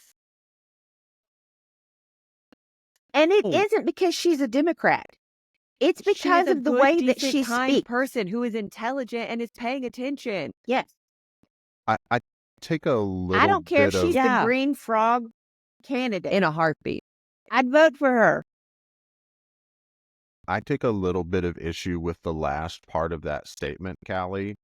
And it isn't because she's a Democrat. It's because of the way that she speaks. Person who is intelligent and is paying attention. Yes. I take a little I don't care if bit she's of, the green frog candidate. In a heartbeat. I'd vote for her. I take a little bit of issue with the last part of that statement, Callie.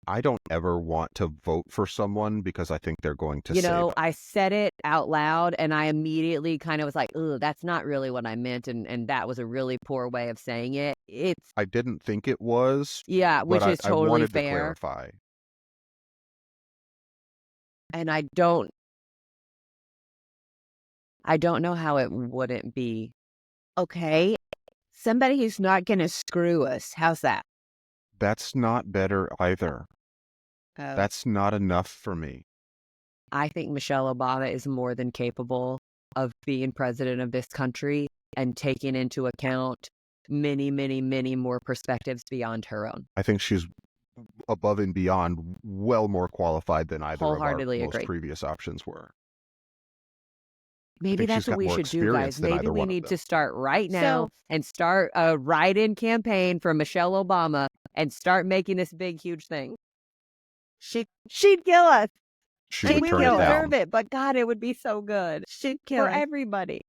I don't ever want to vote for someone because I think they're going to save us. I said it out loud and I immediately kind of was like, "Ugh, that's not really what I meant," and that was a really poor way of saying it. I didn't think it was. Yeah, which but is I totally wanted fair. to clarify. And I don't know how it wouldn't be. Okay. Somebody who's not going to screw us. How's that? That's not better either. Oh. That's not enough for me. I think Michelle Obama is more than capable of being president of this country and taking into account many, many, many more perspectives beyond her own. I think she's above and beyond well more qualified than either of our Wholeheartedly most agree. previous options were. Maybe think that's she's what got we more should do, experience guys. than Maybe either we one of need them. to start right now and start a write-in campaign for Michelle Obama and start making this big, huge thing. She'd kill us. She And would we turn would it deserve down. it, but God, it would be so good. She'd kill For us. everybody.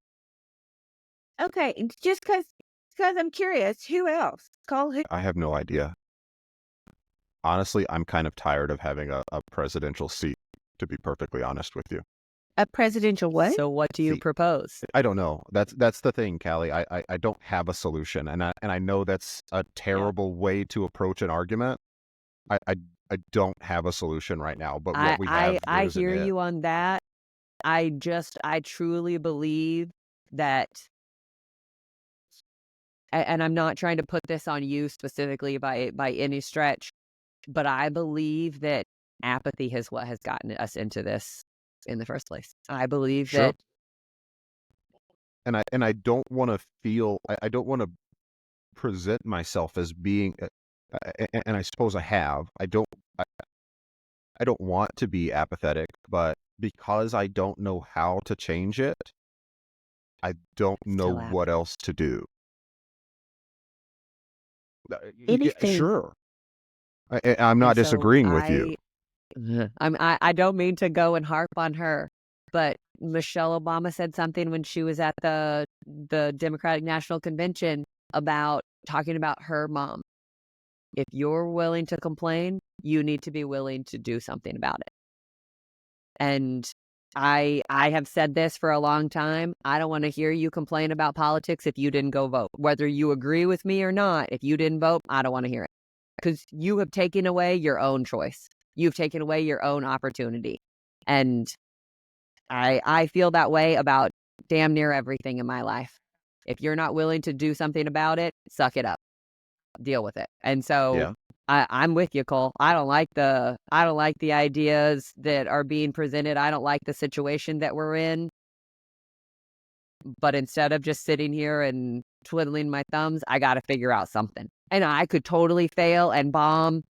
Okay, just because I'm curious, who else? Call who? I have no idea. Honestly, I'm kind of tired of having a presidential seat, to be perfectly honest with you. A presidential what? So what do you See, propose? I don't know. That's the thing, Callie. I don't have a solution, and I know that's a terrible way to approach an argument. I don't have a solution right now, but what we have I isn't hear it. you on that. I truly believe that, and I'm not trying to put this on you specifically by any stretch, but I believe that apathy is what has gotten us into this in the first place. I believe Sure. that. And I don't want to feel. I don't want to present myself as being. And I suppose I have. I don't want to be apathetic, but because I don't know how to change it, I don't know Still what else to do. Anything. Sure. I'm not disagreeing with you. I don't mean to go and harp on her, but Michelle Obama said something when she was at the Democratic National Convention about talking about her mom. If you're willing to complain, you need to be willing to do something about it. And I have said this for a long time. I don't want to hear you complain about politics if you didn't go vote. Whether you agree with me or not, if you didn't vote, I don't want to hear it. Because you have taken away your own choice. You've taken away your own opportunity. And I feel that way about damn near everything in my life. If you're not willing to do something about it, suck it up. Deal with it. And so Yeah. I'm with you, Cole. I don't like the ideas that are being presented. I don't like the situation that we're in. But instead of just sitting here and twiddling my thumbs, I got to figure out something. And I could totally fail and bomb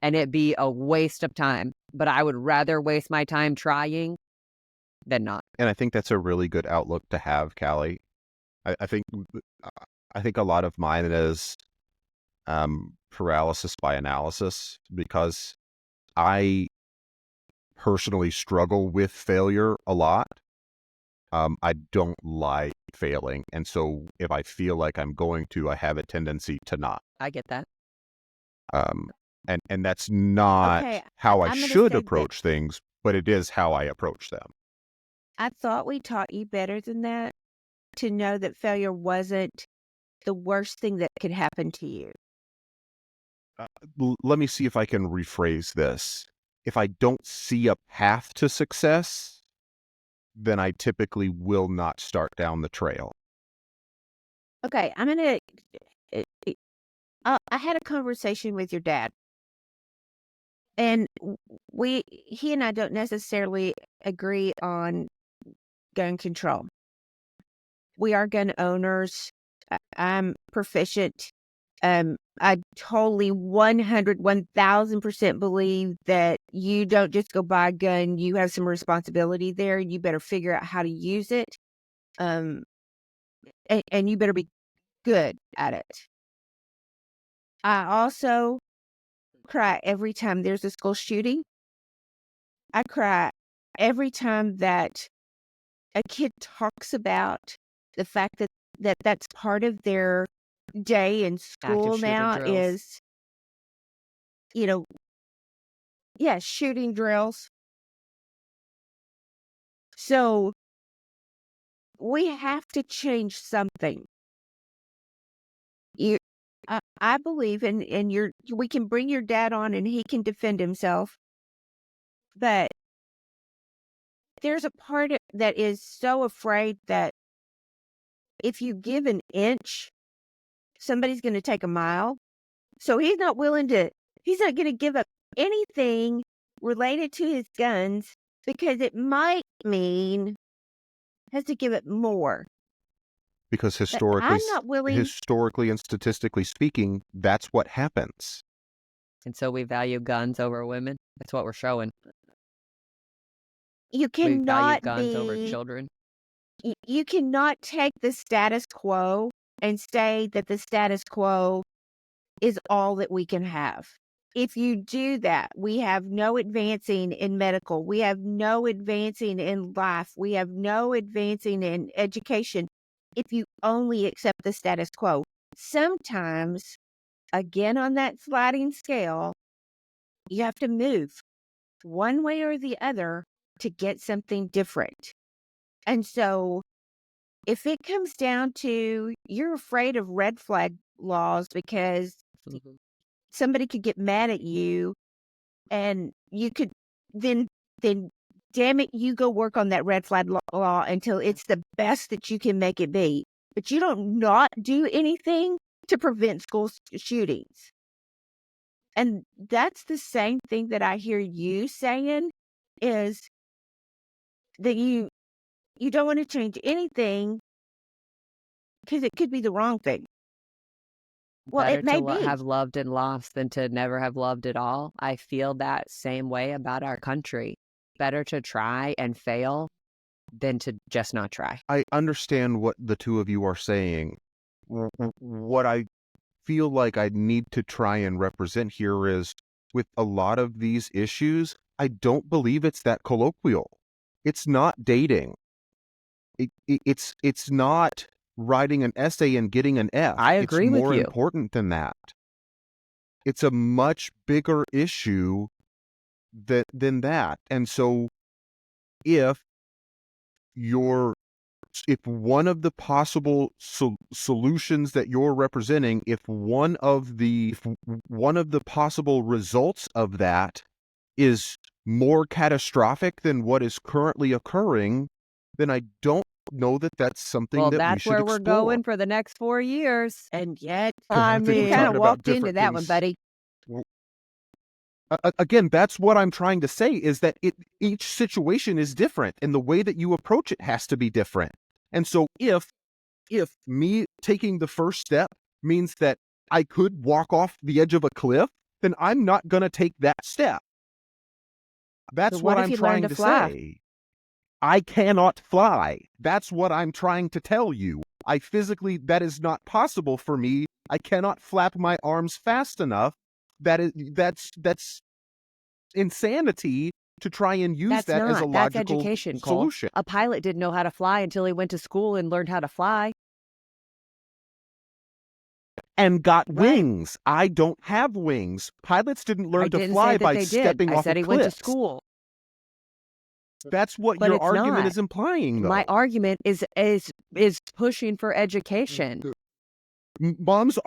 and it'd be a waste of time. But I would rather waste my time trying than not. And I think that's a really good outlook to have, Callie. I think a lot of mine is paralysis by analysis, because I personally struggle with failure a lot. I don't like failing. And so if I feel like I'm going to, I have a tendency to not. I get that. And that's not Okay, how I I'm gonna should say approach things, but it is how I approach them. I thought we taught you better than that, to know that failure wasn't the worst thing that could happen to you. Let me see if I can rephrase this. If I don't see a path to success, then I typically will not start down the trail. Okay, I'm gonna. I had a conversation with your dad, and he and I don't necessarily agree on gun control. We are gun owners. I'm proficient. I totally 1000% believe that you don't just go buy a gun. You have some responsibility there. You better figure out how to use it. And you better be good at it. I also cry every time there's a school shooting. I cry every time that a kid talks about the fact that that's part of their day in school Active shooter now drills. is, shooting drills. So we have to change something. I believe we can bring your dad on and he can defend himself. But there's a part that is so afraid that if you give an inch, somebody's going to take a mile. So he's not going to give up anything related to his guns, because it might mean has to give it more. Because I'm not willing. historically and statistically speaking, that's what happens. And so we value guns over women. That's what we're showing. You We value cannot guns over children. You cannot take the status quo and say that the status quo is all that we can have. If you do that, we have no advancing in medical. We have no advancing in life. We have no advancing in education. If you only accept the status quo, sometimes, again, on that sliding scale, you have to move one way or the other to get something different. And so if it comes down to you're afraid of red flag laws because somebody could get mad at you, and you could then damn it, you go work on that red flag law until it's the best that you can make it be. But you don't not do anything to prevent school shootings. And that's the same thing that I hear you saying, is that you don't want to change anything because it could be the wrong thing. Well, Better it may to be. have loved and lost than to never have loved at all. I feel that same way about our country. Better to try and fail than to just not try. I understand what the two of you are saying. What I feel like I need to try and represent here is, with a lot of these issues, I don't believe it's that colloquial. It's not dating. It's not writing an essay and getting an F. I agree it's with more you. important than that. It's a much bigger issue than that. And so if one of the possible solutions that you're representing, if one of the possible results of that is more catastrophic than what is currently occurring, then I don't know that that's something Well, that we that's should where explore. we're going for the next 4 years. And yet, I think we're you kind talking of about walked into different that one, things. buddy. Again, that's what I'm trying to say, is that each situation is different, and the way that you approach it has to be different. And so if me taking the first step means that I could walk off the edge of a cliff, then I'm not going to take that step. That's So what what if I'm you learn trying to to fly? say. I cannot fly. That's what I'm trying to tell you. That is not possible for me. I cannot flap my arms fast enough. That's insanity to try and use That's that as a not. That's logical education, Cole. solution. A pilot didn't know how to fly until he went to school and learned how to fly. And got Right. wings. I don't have wings. Pilots didn't I learn to didn't fly say that by they did. stepping I off said of he went to cliffs. school. That's what But your it's argument not. is implying, though. My argument is pushing for education. Mom's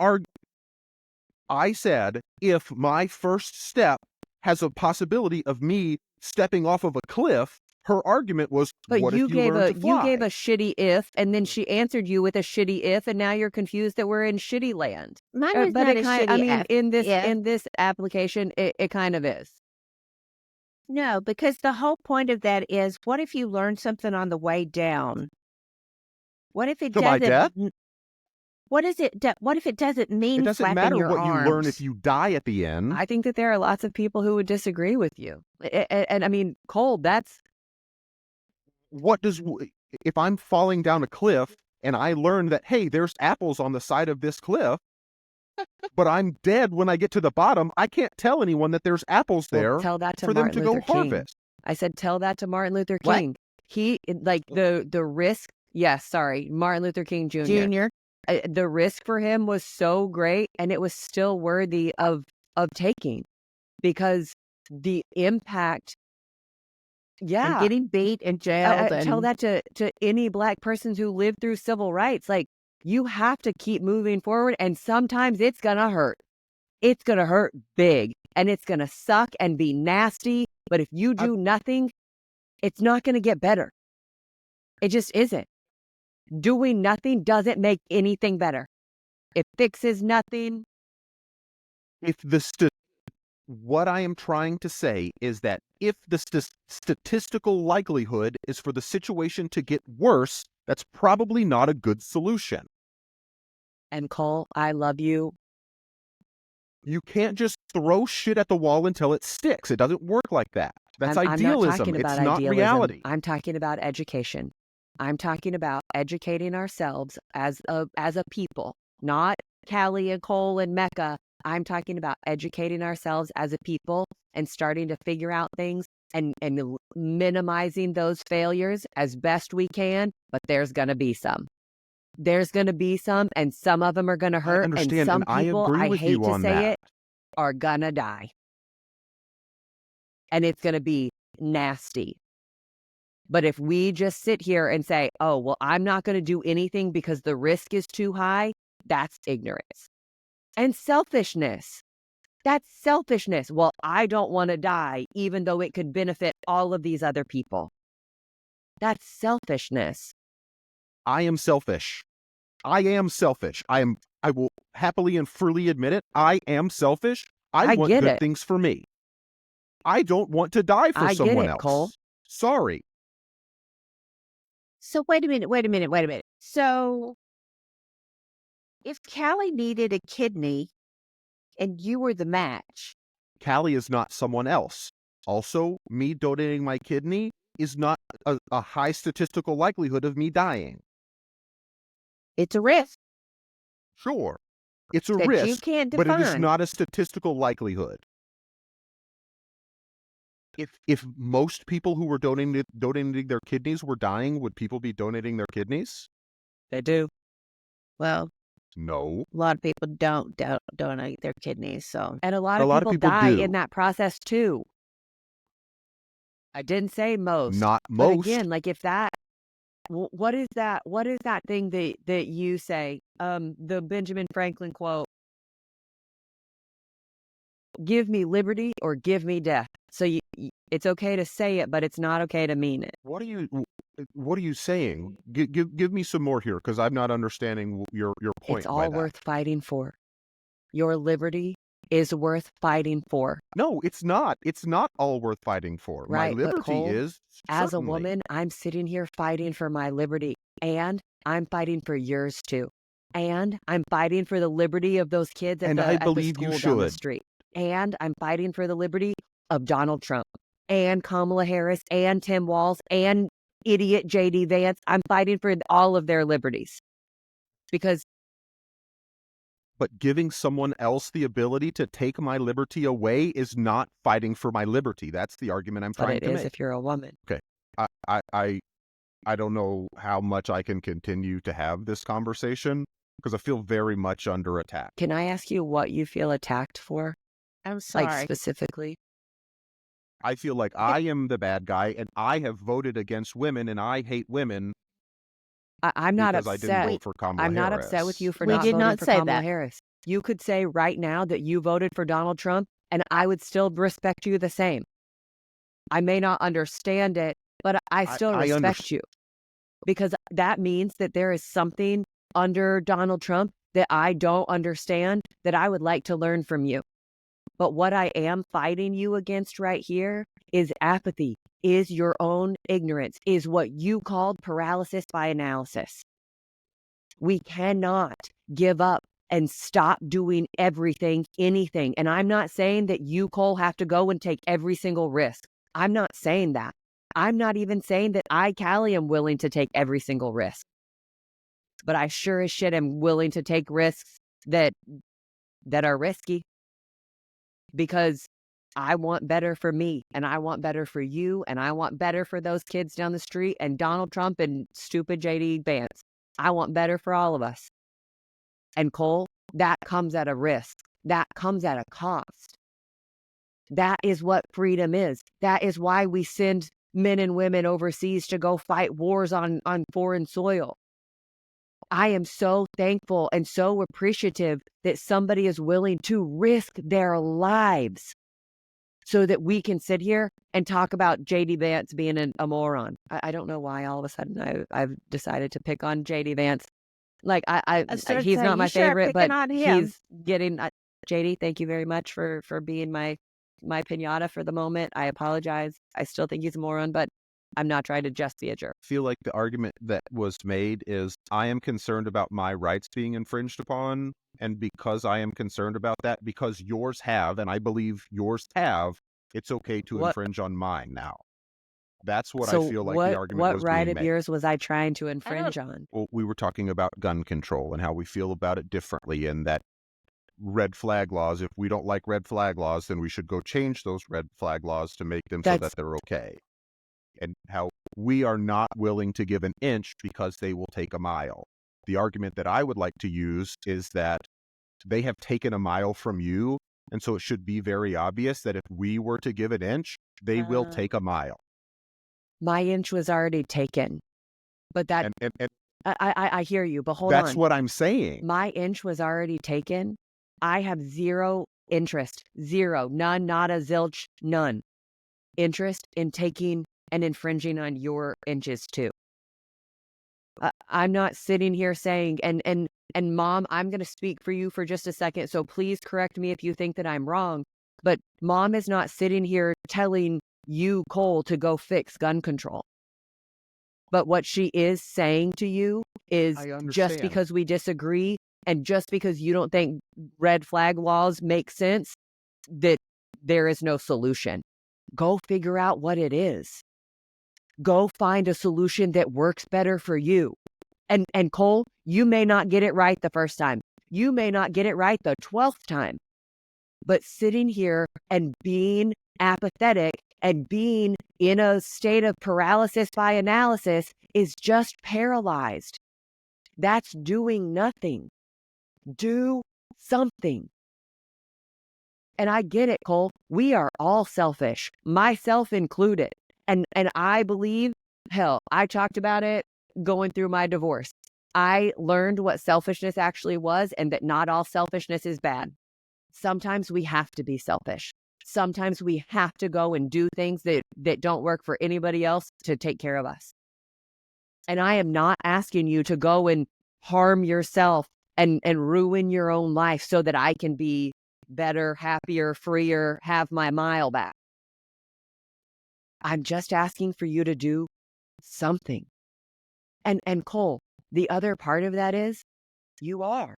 I said, if my first step has a possibility of me stepping off of a cliff, her argument was, But what you if you gave learn to fly? you gave a shitty if, and then she answered you with a shitty if, and now you're confused that we're in shitty land. Mine was But not it a kind, shitty I mean, F. in Yeah. this application, it kind of is. No, because the whole point of that is, what if you learn something on the way down? What if it To my death? doesn't? What is it? What if it doesn't mean It doesn't flapping matter your what you learn if arms? you die at the end. I think that there are lots of people who would disagree with you. And I mean, Cole, that's If I'm falling down a cliff and I learn that, hey, there's apples on the side of this cliff, but I'm dead when I get to the bottom, I can't tell anyone that there's apples there well, tell that to for them Martin to Luther go King. harvest. I said, tell that to Martin Luther What? King. He like the risk. Yes, sorry, Martin Luther King Jr. Junior. The risk for him was so great, and it was still worthy of taking, because the impact. And Yeah, getting beat and jailed. tell and that to any Black persons who lived through civil rights. Like, you have to keep moving forward, and sometimes it's gonna hurt. It's gonna hurt big, and it's gonna suck and be nasty. But if you do nothing, it's not gonna get better. It just isn't. Doing nothing doesn't make anything better. It fixes nothing. What I am trying to say is that if the statistical likelihood is for the situation to get worse, that's probably not a good solution. And Cole, I love you. You can't just throw shit at the wall until it sticks. It doesn't work like that. That's I'm not idealism. talking It's about not idealism. reality. I'm talking about education. I'm talking about educating ourselves as a people, not Callie and Cole and Mecca. I'm talking about educating ourselves as a people and starting to figure out things and minimizing those failures as best we can. But there's going to be some. There's going to be some, and some of them are going to hurt. I understand, and some and people, I agree I with hate you to on say that. it, are going to die. And it's going to be nasty. But if we just sit here and say, oh, well, I'm not going to do anything because the risk is too high, that's ignorance. And selfishness. That's selfishness. Well, I don't want to die, even though it could benefit all of these other people. That's selfishness. I am selfish. I am selfish. I will happily and freely admit it. I am selfish. I want get good it. things for me. I don't want to die for I get someone it, else. Cole. Sorry. So wait a minute. So if Callie needed a kidney and you were the match, Callie is not someone else. Also, me donating my kidney is not a high statistical likelihood of me dying. it's a risk Sure, it's a that you risk, can't but it is define. not a statistical likelihood. If most people who were donating their kidneys were dying, would people be donating their kidneys? They do. Well, No. a lot of people don't donate their kidneys. So And a lot of people die do. in that process too. I didn't say most. Not But most. again, like if that, what is that? What is that thing that you say? The Benjamin Franklin quote: "Give me liberty or give me death." So it's okay to say it, but it's not okay to mean it. What are you saying? Give me some more here, because I'm not understanding your point. It's by all that. worth fighting for. Your liberty is worth fighting for. No, it's not. It's not all worth fighting for. Right, My but liberty Cole, is As a certainly. woman, I'm sitting here fighting for my liberty. And I'm fighting for yours too. And I'm fighting for the liberty of those kids at And the, I at the believe you school down the should. street. And I'm fighting for the liberty of Donald Trump and Kamala Harris and Tim Walz and idiot JD Vance. I'm fighting for all of their liberties. Because But giving someone else the ability to take my liberty away is not fighting for my liberty. That's the argument I'm but trying it to is make. if you're a woman. Okay. I don't know how much I can continue to have this conversation because I feel very much under attack. Can I ask you what you feel attacked for? I'm sorry. Like specifically? I feel like I am the bad guy and I have voted against women and I hate women I'm not because I didn't upset. vote for Kamala I'm Harris. not upset with you for We not did voting not for say Kamala that. Harris. You could say right now that you voted for Donald Trump, and I would still respect you the same. I may not understand it, but I still I respect you. Because that means that there is something under Donald Trump that I don't understand that I would like to learn from you. But what I am fighting you against right here is apathy, is your own ignorance, is what you called paralysis by analysis. We cannot give up and stop doing everything, anything. And I'm not saying that you, Cole, have to go and take every single risk. I'm not saying that. I'm not even saying that I, Callie, am willing to take every single risk. But I sure as shit am willing to take risks that are risky. Because I want better for me, and I want better for you, and I want better for those kids down the street, and Donald Trump and stupid JD Vance. I want better for all of us. And Cole, that comes at a risk. That comes at a cost. That is what freedom is. That is why we send men and women overseas to go fight wars on foreign soil. I am so thankful and so appreciative that somebody is willing to risk their lives so that we can sit here and talk about JD Vance being a moron. I don't know why all of a sudden I've decided to pick on JD Vance. Like he's not my favorite, but he's getting JD. Thank you very much for being my pinata for the moment. I apologize. I still think he's a moron, but I'm not trying to just be a jerk. I feel like the argument that was made is I am concerned about my rights being infringed upon. And because I am concerned about that, because yours have, and I believe yours have, it's okay to infringe on mine now. That's what I feel like the argument was what right being of made. yours was I trying to infringe on? Well, we were talking about gun control and how we feel about it differently, and that red flag laws, if we don't like red flag laws, then we should go change those red flag laws to make them so that they're okay. And how we are not willing to give an inch because they will take a mile. The argument that I would like to use is that they have taken a mile from you, and so it should be very obvious that if we were to give an inch, they will take a mile. My inch was already taken. But that and I hear you, but hold on. That's what I'm saying. My inch was already taken. I have zero interest, zero, none, nada, zilch, none interest in taking and infringing on your inches too. I'm not sitting here saying, and Mom, I'm going to speak for you for just a second, so please correct me if you think that I'm wrong, but Mom is not sitting here telling you, Cole, to go fix gun control. But what she is saying to you is just because we disagree and just because you don't think red flag laws make sense, that there is no solution. Go figure out what it is. Go find a solution that works better for you. And Cole, you may not get it right the first time. You may not get it right the 12th time. But sitting here and being apathetic and being in a state of paralysis by analysis is just paralyzed. That's doing nothing. Do something. And I get it, Cole. We are all selfish, myself included. And I believe, hell, I talked about it going through my divorce. I learned what selfishness actually was and that not all selfishness is bad. Sometimes we have to be selfish. Sometimes we have to go and do things that don't work for anybody else to take care of us. And I am not asking you to go and harm yourself and ruin your own life so that I can be better, happier, freer, have my mile back. I'm just asking for you to do something. And Cole, the other part of that is you are.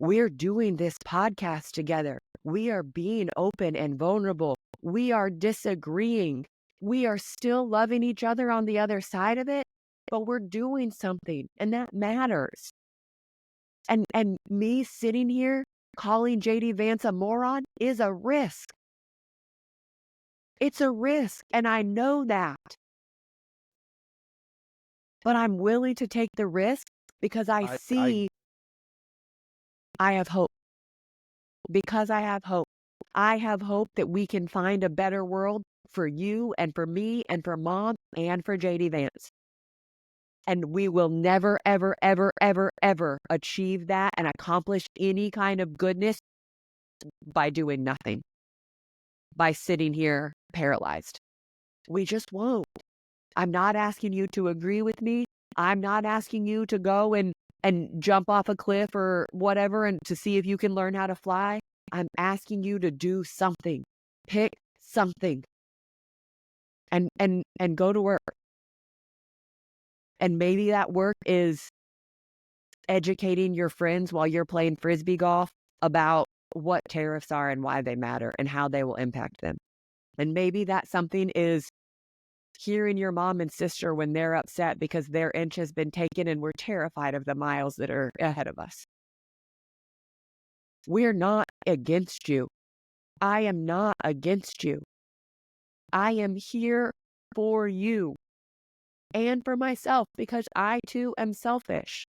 We're doing this podcast together. We are being open and vulnerable. We are disagreeing. We are still loving each other on the other side of it, but we're doing something, and that matters. And me sitting here calling JD Vance a moron is a risk. It's a risk, and I know that. But I'm willing to take the risk because I see I have hope. Because I have hope. I have hope that we can find a better world for you and for me and for Mom and for JD Vance. And we will never, ever, ever, ever, ever achieve that and accomplish any kind of goodness by doing nothing, by sitting here paralyzed. We just won't. I'm not asking you to agree with me. I'm not asking you to go and jump off a cliff or whatever and to see if you can learn how to fly. I'm asking you to do something. Pick something. And go to work. And maybe that work is educating your friends while you're playing frisbee golf about what tariffs are and why they matter and how they will impact them. And maybe that something is hearing your mom and sister when they're upset because their inch has been taken and we're terrified of the miles that are ahead of us. We're not against you. I am not against you. I am here for you and for myself because I too am selfish.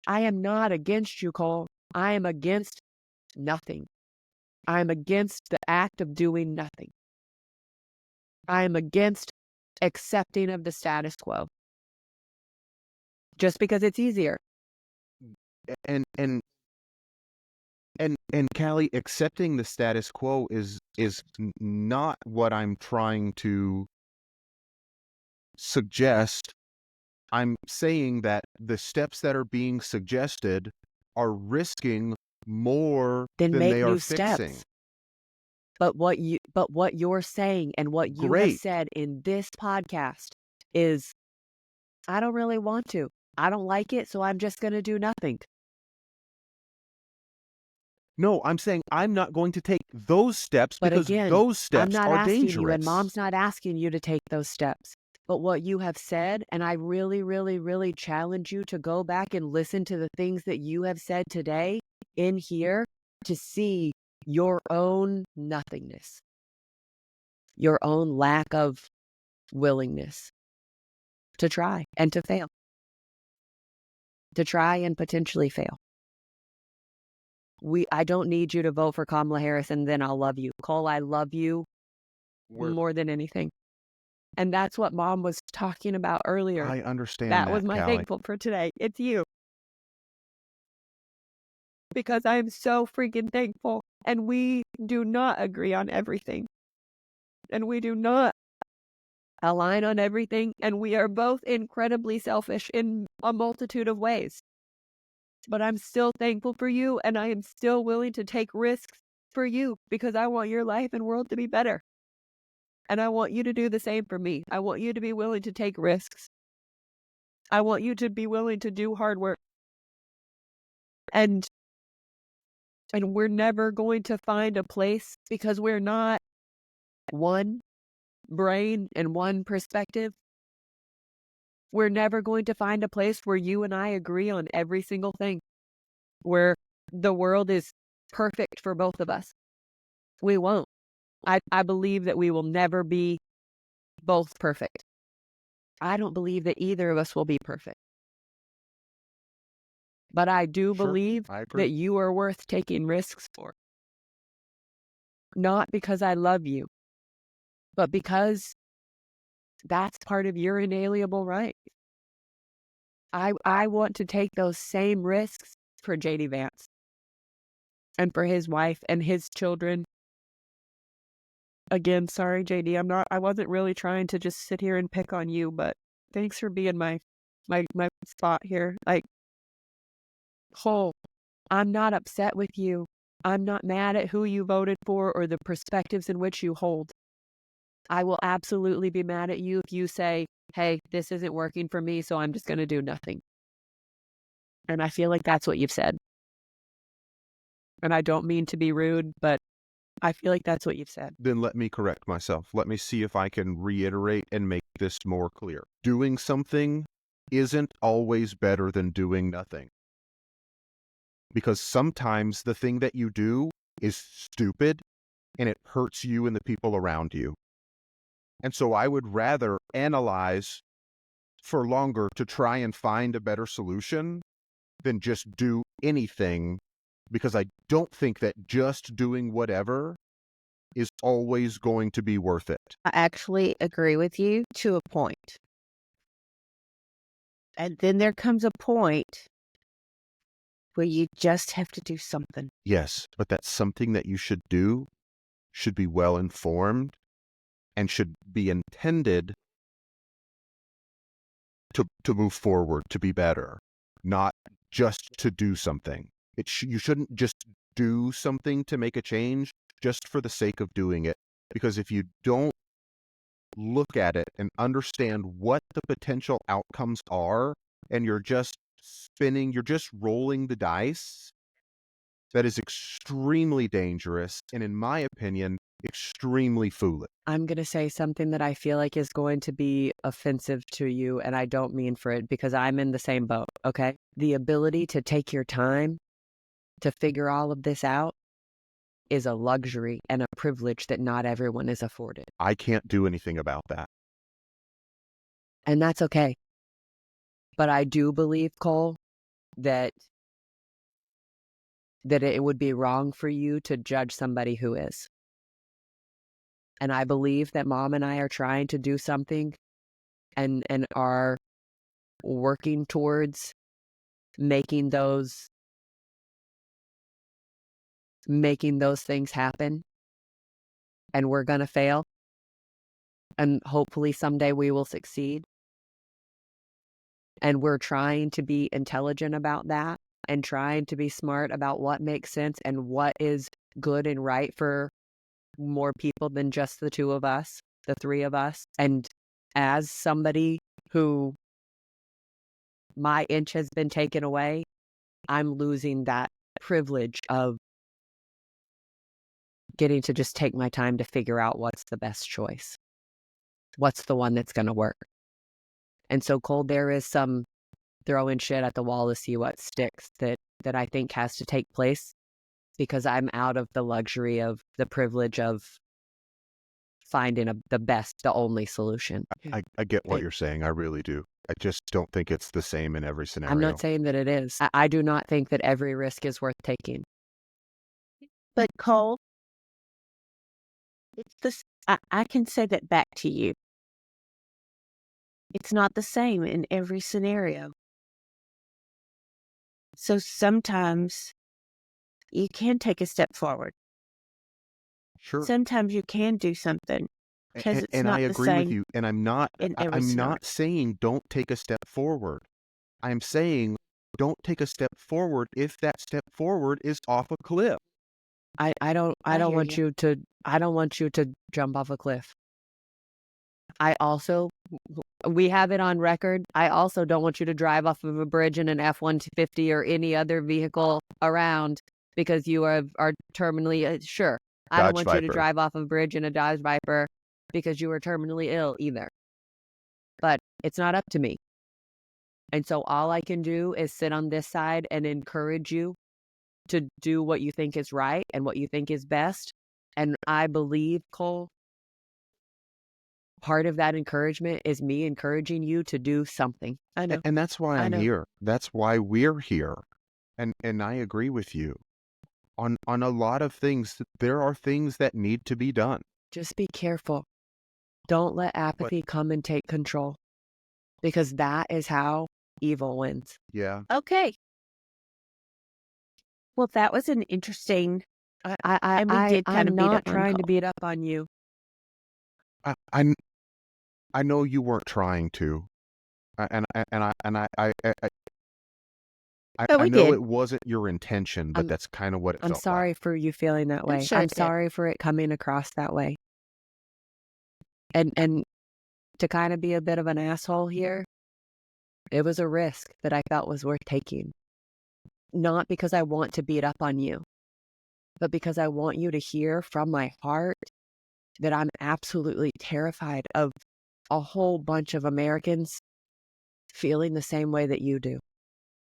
I am not against you, Cole. I am against nothing. I am against the act of doing nothing. I am against accepting of the status quo. Just because it's easier. And Callie, accepting the status quo is not what I'm trying to suggest. I'm saying that the steps that are being suggested are risking more Then than make they are new fixing. steps. But what you're saying and what you have Great. said in this podcast is, I don't really want to. I don't like it, so I'm just going to do nothing. No, I'm saying I'm not going to take those steps But because again, those I'm steps not are asking dangerous. you, and Mom's not asking you to take those steps. But what you have said, and I really, really, really challenge you to go back and listen to the things that you have said today in here to see your own nothingness, your own lack of willingness to try and to fail, to try and potentially fail. I don't need you to vote for Kamala Harris and then I'll love you. Cole, I love you more than anything. And that's what Mom was talking about earlier. I understand That was my Callie. thankful for today. It's you. Because I am so freaking thankful. And we do not agree on everything. And we do not align on everything. And we are both incredibly selfish in a multitude of ways. But I'm still thankful for you. And I am still willing to take risks for you because I want your life and world to be better. And I want you to do the same for me. I want you to be willing to take risks. I want you to be willing to do hard work. And we're never going to find a place because we're not one brain and one perspective. We're never going to find a place where you and I agree on every single thing, where the world is perfect for both of us. We won't. I believe that we will never be both perfect. I don't believe that either of us will be perfect. But I do believe that you are worth taking risks for. Not because I love you, but because that's part of your inalienable right. I want to take those same risks for JD Vance and for his wife and his children. Again, sorry, JD, I wasn't really trying to just sit here and pick on you, but thanks for being my spot here. Like, Cole, I'm not upset with you. I'm not mad at who you voted for or the perspectives in which you hold. I will absolutely be mad at you if you say, hey, this isn't working for me, so I'm just going to do nothing. And I feel like that's what you've said. And I don't mean to be rude, but I feel like that's what you've said. Then let me correct myself. Let me see if I can reiterate and make this more clear. Doing something isn't always better than doing nothing. Because sometimes the thing that you do is stupid and it hurts you and the people around you. And so I would rather analyze for longer to try and find a better solution than just do anything, because I don't think that just doing whatever is always going to be worth it. I actually agree with you to a point. And then there comes a point where you just have to do something. Yes, but that's something that you should do, should be well informed, and should be intended to move forward, to be better, not just to do something. You shouldn't just do something to make a change just for the sake of doing it. Because if you don't look at it and understand what the potential outcomes are, and you're just you're just rolling the dice, that is extremely dangerous and, in my opinion, extremely foolish. I'm going to say something that I feel like is going to be offensive to you, and I don't mean for it, because I'm in the same boat, okay? The ability to take your time to figure all of this out is a luxury and a privilege that not everyone is afforded. I can't do anything about that. And that's okay. But I do believe, Cole, that it would be wrong for you to judge somebody who is. And I believe that Mom and I are trying to do something and are working towards making those things happen. And we're going to fail. And hopefully someday we will succeed. And we're trying to be intelligent about that and trying to be smart about what makes sense and what is good and right for more people than just the two of us, the three of us. And as somebody who my inch has been taken away, I'm losing that privilege of getting to just take my time to figure out what's the best choice. What's the one that's going to work? And so, Cole, there is some throwing shit at the wall to see what sticks that I think has to take place, because I'm out of the luxury of the privilege of finding the only solution. I get what you're saying. I really do. I just don't think it's the same in every scenario. I'm not saying that it is. I do not think that every risk is worth taking. But Cole, it's this. I can say that back to you. It's not the same in every scenario. So sometimes you can take a step forward. Sure. Sometimes you can do something because it's and not I the agree same with you. And I'm not saying don't take a step forward. I'm saying don't take a step forward if that step forward is off a cliff. I don't want you to jump off a cliff. We have it on record. I also don't want you to drive off of a bridge in an F-150 or any other vehicle around because you are terminally sure. I don't want you to drive off of a bridge in a Dodge Viper because you are terminally ill either. But it's not up to me. And so all I can do is sit on this side and encourage you to do what you think is right and what you think is best. And I believe, Cole, part of that encouragement is me encouraging you to do something. I know. And that's why I'm here. That's why we're here. And I agree with you. On a lot of things, there are things that need to be done. Just be careful. Don't let apathy come and take control, because that is how evil wins. Yeah. Okay. Well, that was an interesting. I'm not trying to beat up on you. I know you weren't trying to, and I know it wasn't your intention, but that's kind of what it felt like. I'm sorry for you feeling that way. I'm sorry for it coming across that way. And to kind of be a bit of an asshole here, it was a risk that I felt was worth taking. Not because I want to beat up on you, but because I want you to hear from my heart that I'm absolutely terrified of a whole bunch of Americans feeling the same way that you do.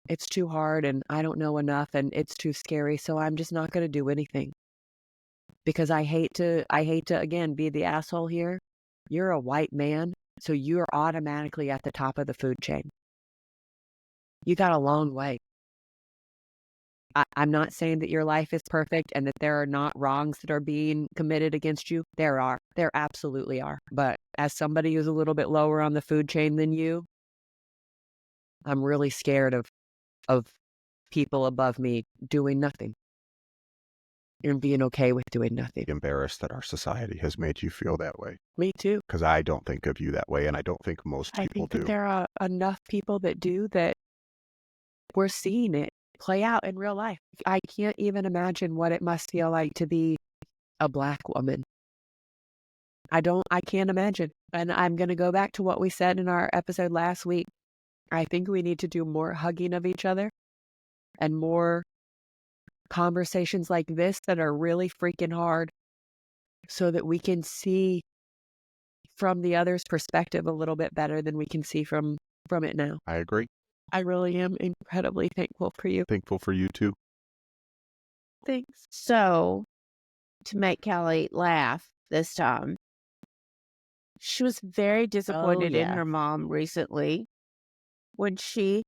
It's too hard and I don't know enough and it's too scary, so I'm just not going to do anything. Because I hate to again be the asshole here. You're a white man, so you're automatically at the top of the food chain. You got a long way. I'm not saying that your life is perfect and that there are not wrongs that are being committed against you. There are. There absolutely are. But as somebody who's a little bit lower on the food chain than you, I'm really scared of people above me doing nothing and being okay with doing nothing. Embarrassed that our society has made you feel that way. Me too. Because I don't think of you that way, and I don't think most people I think do. that there are enough people that do, that we're seeing it play out in real life. I can't even imagine what it must feel like to be a Black woman. I can't imagine. And I'm going to go back to what we said in our episode last week. I think we need to do more hugging of each other and more conversations like this that are really freaking hard, so that we can see from the other's perspective a little bit better than we can see from it now. I agree. I really am incredibly thankful for you. Thankful for you too. Thanks. So, to make Callie laugh this time, she was very disappointed in yeah. her mom recently when she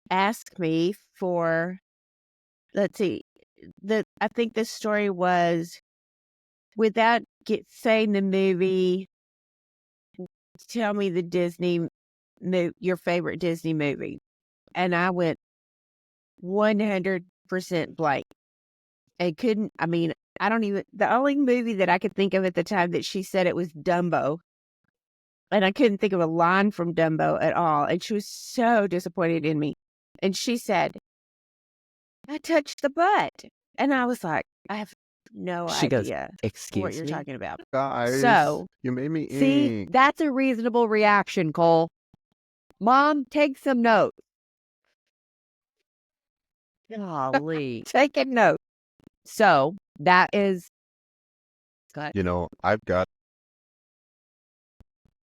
asked me for, let's see, I think the story was, without saying the movie, tell me your favorite Disney movie. And I went 100% blank. The only movie that I could think of at the time that she said it was Dumbo. And I couldn't think of a line from Dumbo at all. And she was so disappointed in me. And she said, I touched the butt. And I was like, I have no She goes, idea excuse what you're me? talking about. Guys, So, you made me See, ink. that's a reasonable reaction, Cole. Mom, take some notes. Golly. taking note. So that is. You know, I've got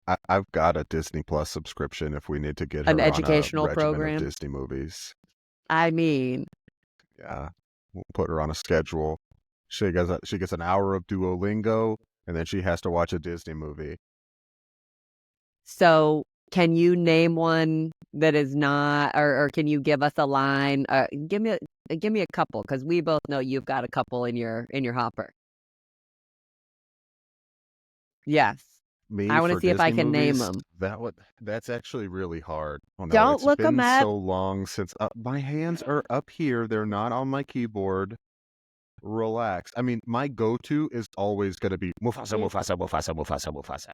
a Disney Plus subscription if we need to get her An on educational a regimen program? of Disney movies. I mean, Yeah, we'll put her on a schedule. She gets an hour of Duolingo, and then she has to watch a Disney movie. so can you name one that is not, or can you give us a line? Give me a couple, because we both know you've got a couple in your hopper. Yes, Me I want to for see if I Disney can name movies, them. That's actually really hard. Oh no, Don't it's look been 'em up. so long since my hands are up here. They're not on my keyboard. Relax. I mean, my go-to is always going to be Mufasa, Mufasa, Mufasa, Mufasa, Mufasa.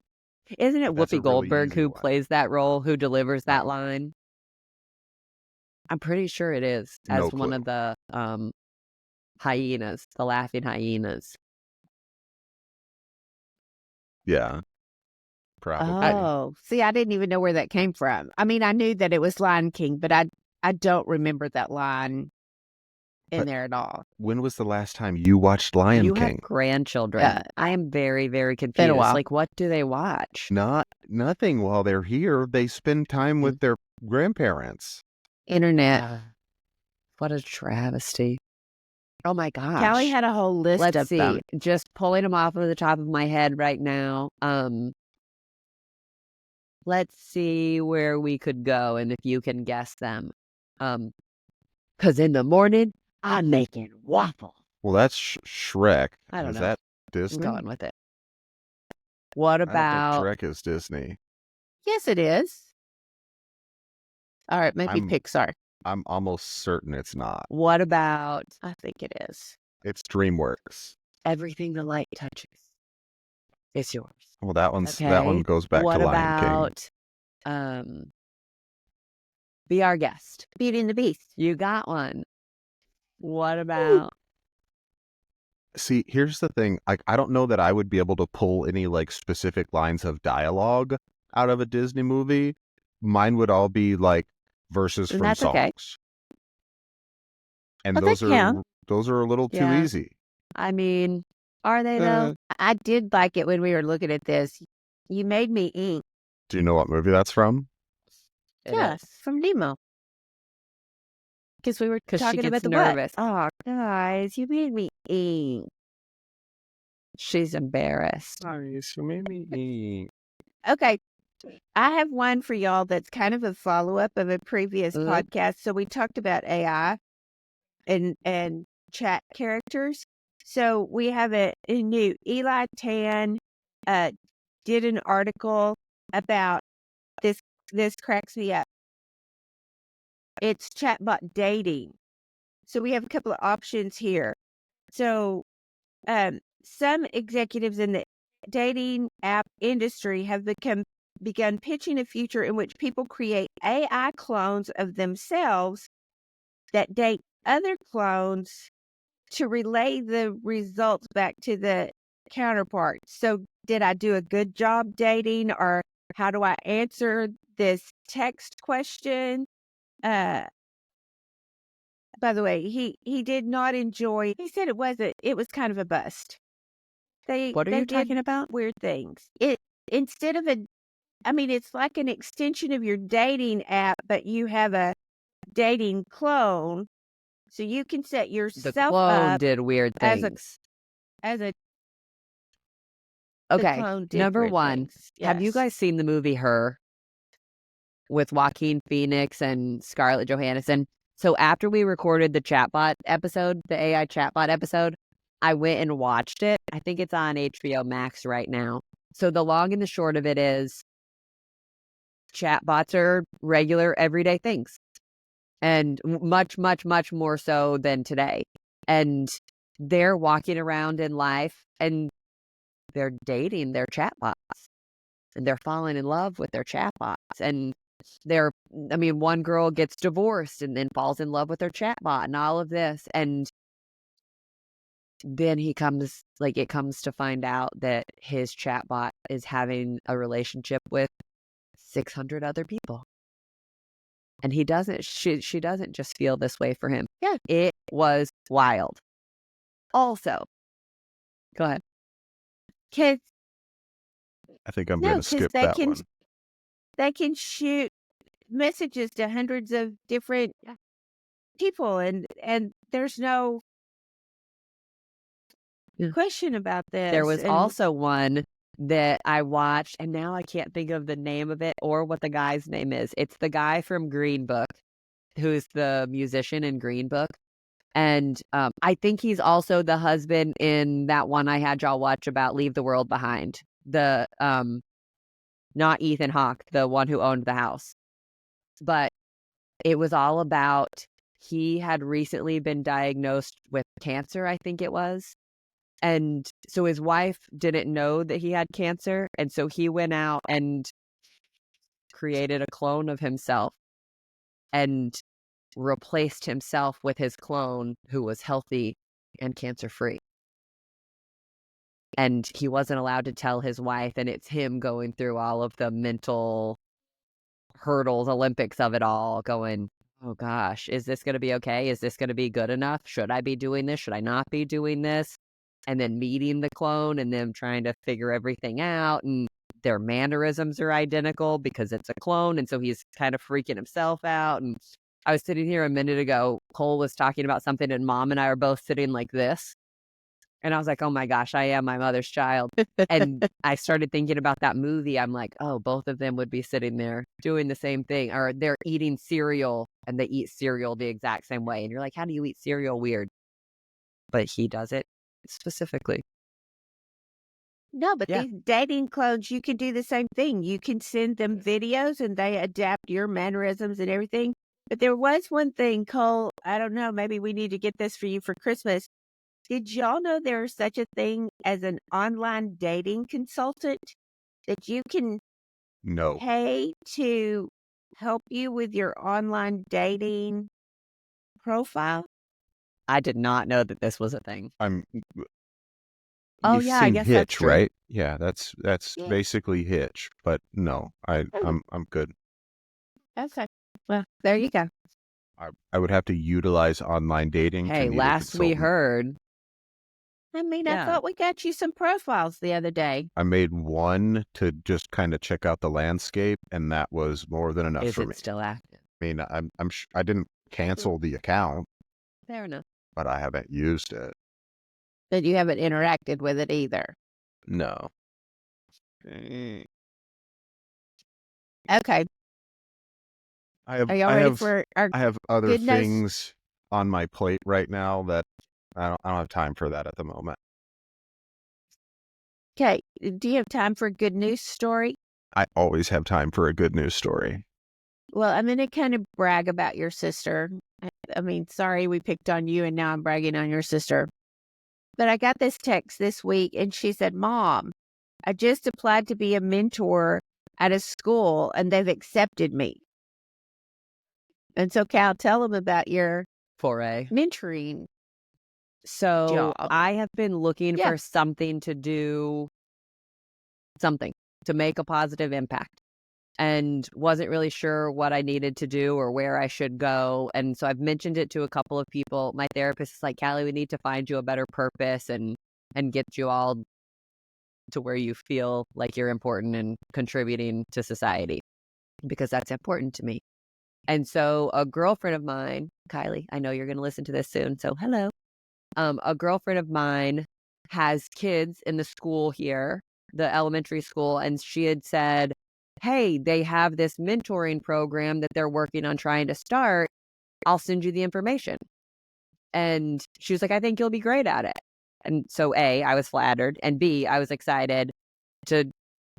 Isn't it That's a Whoopi really Goldberg easy who one. plays that role, who delivers that No. line? I'm pretty sure it is, as No one clue. of the hyenas, the laughing hyenas. Yeah, probably. Oh, see, I didn't even know where that came from. I mean, I knew that it was Lion King, but I don't remember that line in But there at all. when was the last time you watched Lion You King? have grandchildren. Yeah. I am very, very Been a confused. while. Like, what do they watch? Nothing while they're here. They spend time with their grandparents. Internet. What a travesty. Oh my gosh. Callie had a whole list Let's of see. them. Just pulling them off of the top of my head right now. Let's see where we could go and if you can guess them. 'Cause in the morning, I'm making waffle. Well, that's Shrek. I don't Is know. that I'm Disney? going with it. What I don't about think Shrek is Disney. Yes, it is. All right, maybe I'm- Pixar. I'm almost certain it's not. what about I think it is. It's DreamWorks. everything the light touches? It's yours. Well, that one Okay. goes back What to Lion King. about Be Our Guest? Beauty and the Beast. You got one. What about See, here's the thing. I don't know that I would be able to pull any like specific lines of dialogue out of a Disney movie. Mine would all be like verses And from that's okay. songs. And Well, they count. those are a little too Yeah. easy. I mean, are they though? I did like it when we were looking at this. You made me ink. Do you know what movie that's from? It Yeah, is. from Nemo. Because we were Because she talking gets about the what? nervous. Oh, guys, you made me ink. She's embarrassed. Nice, you made me. Okay. I have one for y'all that's kind of a follow-up of a previous podcast. So we talked about AI and chat characters. So we have a new Eli Tan did an article about this. This cracks me up. It's chatbot dating. So we have a couple of options here. So some executives in the dating app industry have begun pitching a future in which people create AI clones of themselves that date other clones to relay the results back to the counterpart. So did I do a good job dating, or how do I answer this text question? By the way, he did not enjoy. He said it was kind of a bust. What are They you did talking about? weird things. Instead of it's like an extension of your dating app, but you have a dating clone, so you can set The yourself clone up did weird as a things. the Okay, clone did number weird one, things. have you Yes. guys seen the movie Her with Joaquin Phoenix and Scarlett Johansson? So after we recorded the chatbot episode, the AI chatbot episode, I went and watched it. I think it's on HBO Max right now. So the long and the short of it is chatbots are regular everyday things, and much, much, much more so than today. And they're walking around in life and they're dating their chatbots, and they're falling in love with their chatbots. And one girl gets divorced and then falls in love with her chatbot and all of this. And then it comes to find out that his chatbot is having a relationship with 600 other people. And she doesn't just feel this way for him. Yeah. It was wild. Also, go ahead. Because I think I'm going to skip they that can one. they can shoot messages to hundreds of different people, and there's no question about this. There was and also one that I watched, and now I can't think of the name of it or what the guy's name is. It's the guy from Green Book, who's the musician in Green Book. And I think he's also the husband in that one I had y'all watch about Leave the World Behind. The not Ethan Hawke, the one who owned the house. But it was all about, he had recently been diagnosed with cancer, I think it was. And so his wife didn't know that he had cancer. And so he went out and created a clone of himself and replaced himself with his clone who was healthy and cancer-free. And he wasn't allowed to tell his wife, and it's him going through all of the mental hurdles, Olympics of it all, going, oh gosh, is this going to be okay? Is this going to be good enough? Should I be doing this? Should I not be doing this? And then meeting the clone and them trying to figure everything out, and their mannerisms are identical because it's a clone. And so he's kind of freaking himself out. And I was sitting here a minute ago, Cole was talking about something, and Mom and I are both sitting like this. And I was like, oh my gosh, I am my mother's child. And I started thinking about that movie. I'm like, oh, both of them would be sitting there doing the same thing. Or they're eating cereal and they eat cereal the exact same way. And you're like, how do you eat cereal weird? But he does it specifically. No, but Yeah. these dating clones, you can do the same thing. You can send them videos and they adapt your mannerisms and everything. But there was one thing, Cole, I don't know, maybe we need to get this for you for Christmas. Did y'all know there is such a thing as an online dating consultant that you can No. pay to help you with your online dating profile? I did not know that this was a thing. Oh, You've yeah, I seen guess that's Hitch, true. right? Yeah, that's Yeah. basically Hitch. But no, I'm good. Okay. Well, there you go. I would have to utilize online dating to Hey, meet a last we consultant. heard, I mean, I yeah. thought we got you some profiles the other day. I made one to just kind of check out the landscape, and that was more than enough Is for it me. still active? I mean, I didn't cancel the account, Fair enough. but I haven't used it. But you haven't interacted with it either. No. Okay. I have Are y'all I ready have for our I have other good news? things on my plate right now that I don't have time for that at the moment. Okay. Do you have time for a good news story? I always have time for a good news story. Well, I'm going to kind of brag about your sister. I mean, sorry we picked on you and now I'm bragging on your sister. But I got this text this week and she said, Mom, I just applied to be a mentor at a school and they've accepted me. And so, Cal, tell them about your Foray. mentoring So job. I have been looking Yeah. for something to do, something to make a positive impact, and wasn't really sure what I needed to do or where I should go. And so I've mentioned it to a couple of people. My therapist is like, Callie, we need to find you a better purpose and get you all to where you feel like you're important and contributing to society, because that's important to me. And so a girlfriend of mine, Kylie, I know you're going to listen to this soon, so hello. A girlfriend of mine has kids in the school here, the elementary school, and she had said, hey, they have this mentoring program that they're working on trying to start. I'll send you the information. And she was like, I think you'll be great at it. And so A, I was flattered, and B, I was excited to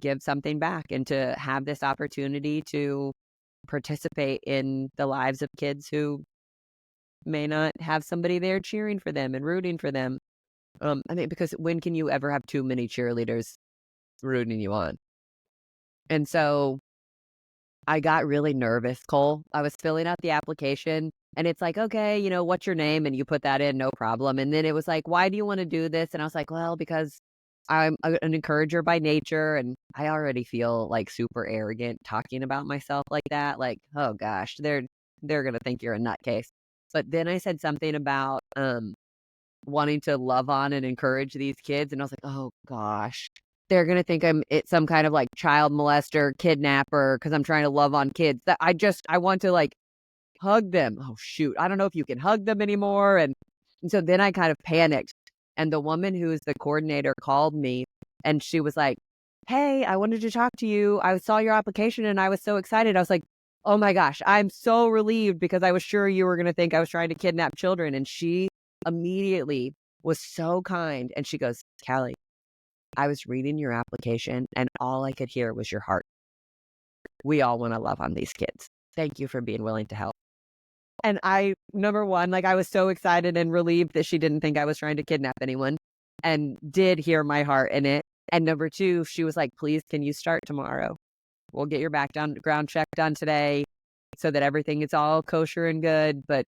give something back and to have this opportunity to participate in the lives of kids who may not have somebody there cheering for them and rooting for them. I mean, because when can you ever have too many cheerleaders rooting you on? And so I got really nervous, Cole. I was filling out the application and it's like, okay, what's your name? And you put that in, no problem. And then it was like, why do you want to do this? And I was like, well, because I'm an encourager by nature. And I already feel like super arrogant talking about myself like that. Like, oh gosh, they're going to think you're a nutcase. But then I said something about wanting to love on and encourage these kids. And I was like, oh gosh, they're going to think it's some kind of like child molester, kidnapper, because I'm trying to love on kids. That I want to like hug them. Oh shoot, I don't know if you can hug them anymore. And so then I kind of panicked. And the woman who's the coordinator called me and she was like, hey, I wanted to talk to you. I saw your application and I was so excited. I was like, oh my gosh, I'm so relieved, because I was sure you were going to think I was trying to kidnap children. And she immediately was so kind. And she goes, Callie, I was reading your application and all I could hear was your heart. We all want to love on these kids. Thank you for being willing to help. And number one, like I was so excited and relieved that she didn't think I was trying to kidnap anyone and did hear my heart in it. And number two, she was like, please, can you start tomorrow? We'll get your background check done today so that everything is all kosher and good. But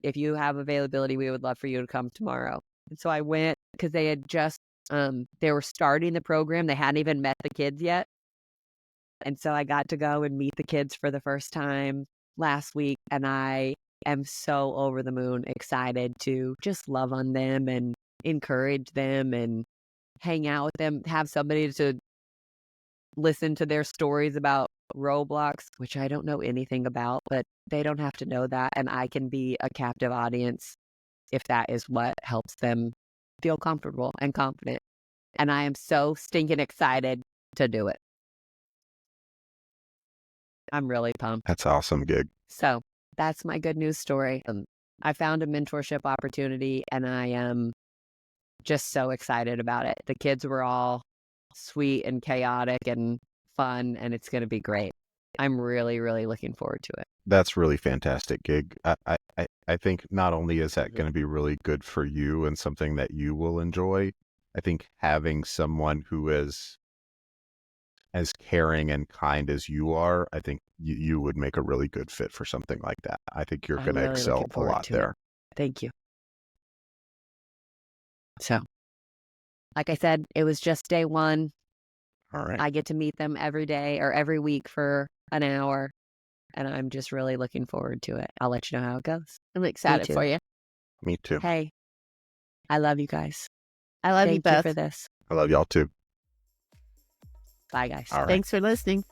if you have availability, we would love for you to come tomorrow. And so I went because they had just, they were starting the program. They hadn't even met the kids yet. And so I got to go and meet the kids for the first time last week. And I am so over the moon excited to just love on them and encourage them and hang out with them, have somebody to listen to their stories about Roblox, which I don't know anything about, but they don't have to know that. And I can be a captive audience if that is what helps them feel comfortable and confident. And I am so stinking excited to do it. I'm really pumped. That's awesome, gig. So that's my good news story. I found a mentorship opportunity and I am just so excited about it. The kids were all sweet and chaotic and fun, and it's going to be great. I'm really, really looking forward to it. That's really fantastic, gig. I think not only is that going to be really good for you and something that you will enjoy, I think having someone who is as caring and kind as you are, I think you would make a really good fit for something like that. I think you're I'm going to really excel looking a forward lot to there. Thank you. So like I said, it was just day one. All right. I get to meet them every day or every week for an hour. And I'm just really looking forward to it. I'll let you know how it goes. I'm excited too. for you. Me too. Hey, I love you guys. I love you Thank you both. for this. I love y'all too. Bye, guys. All right. Thanks for listening.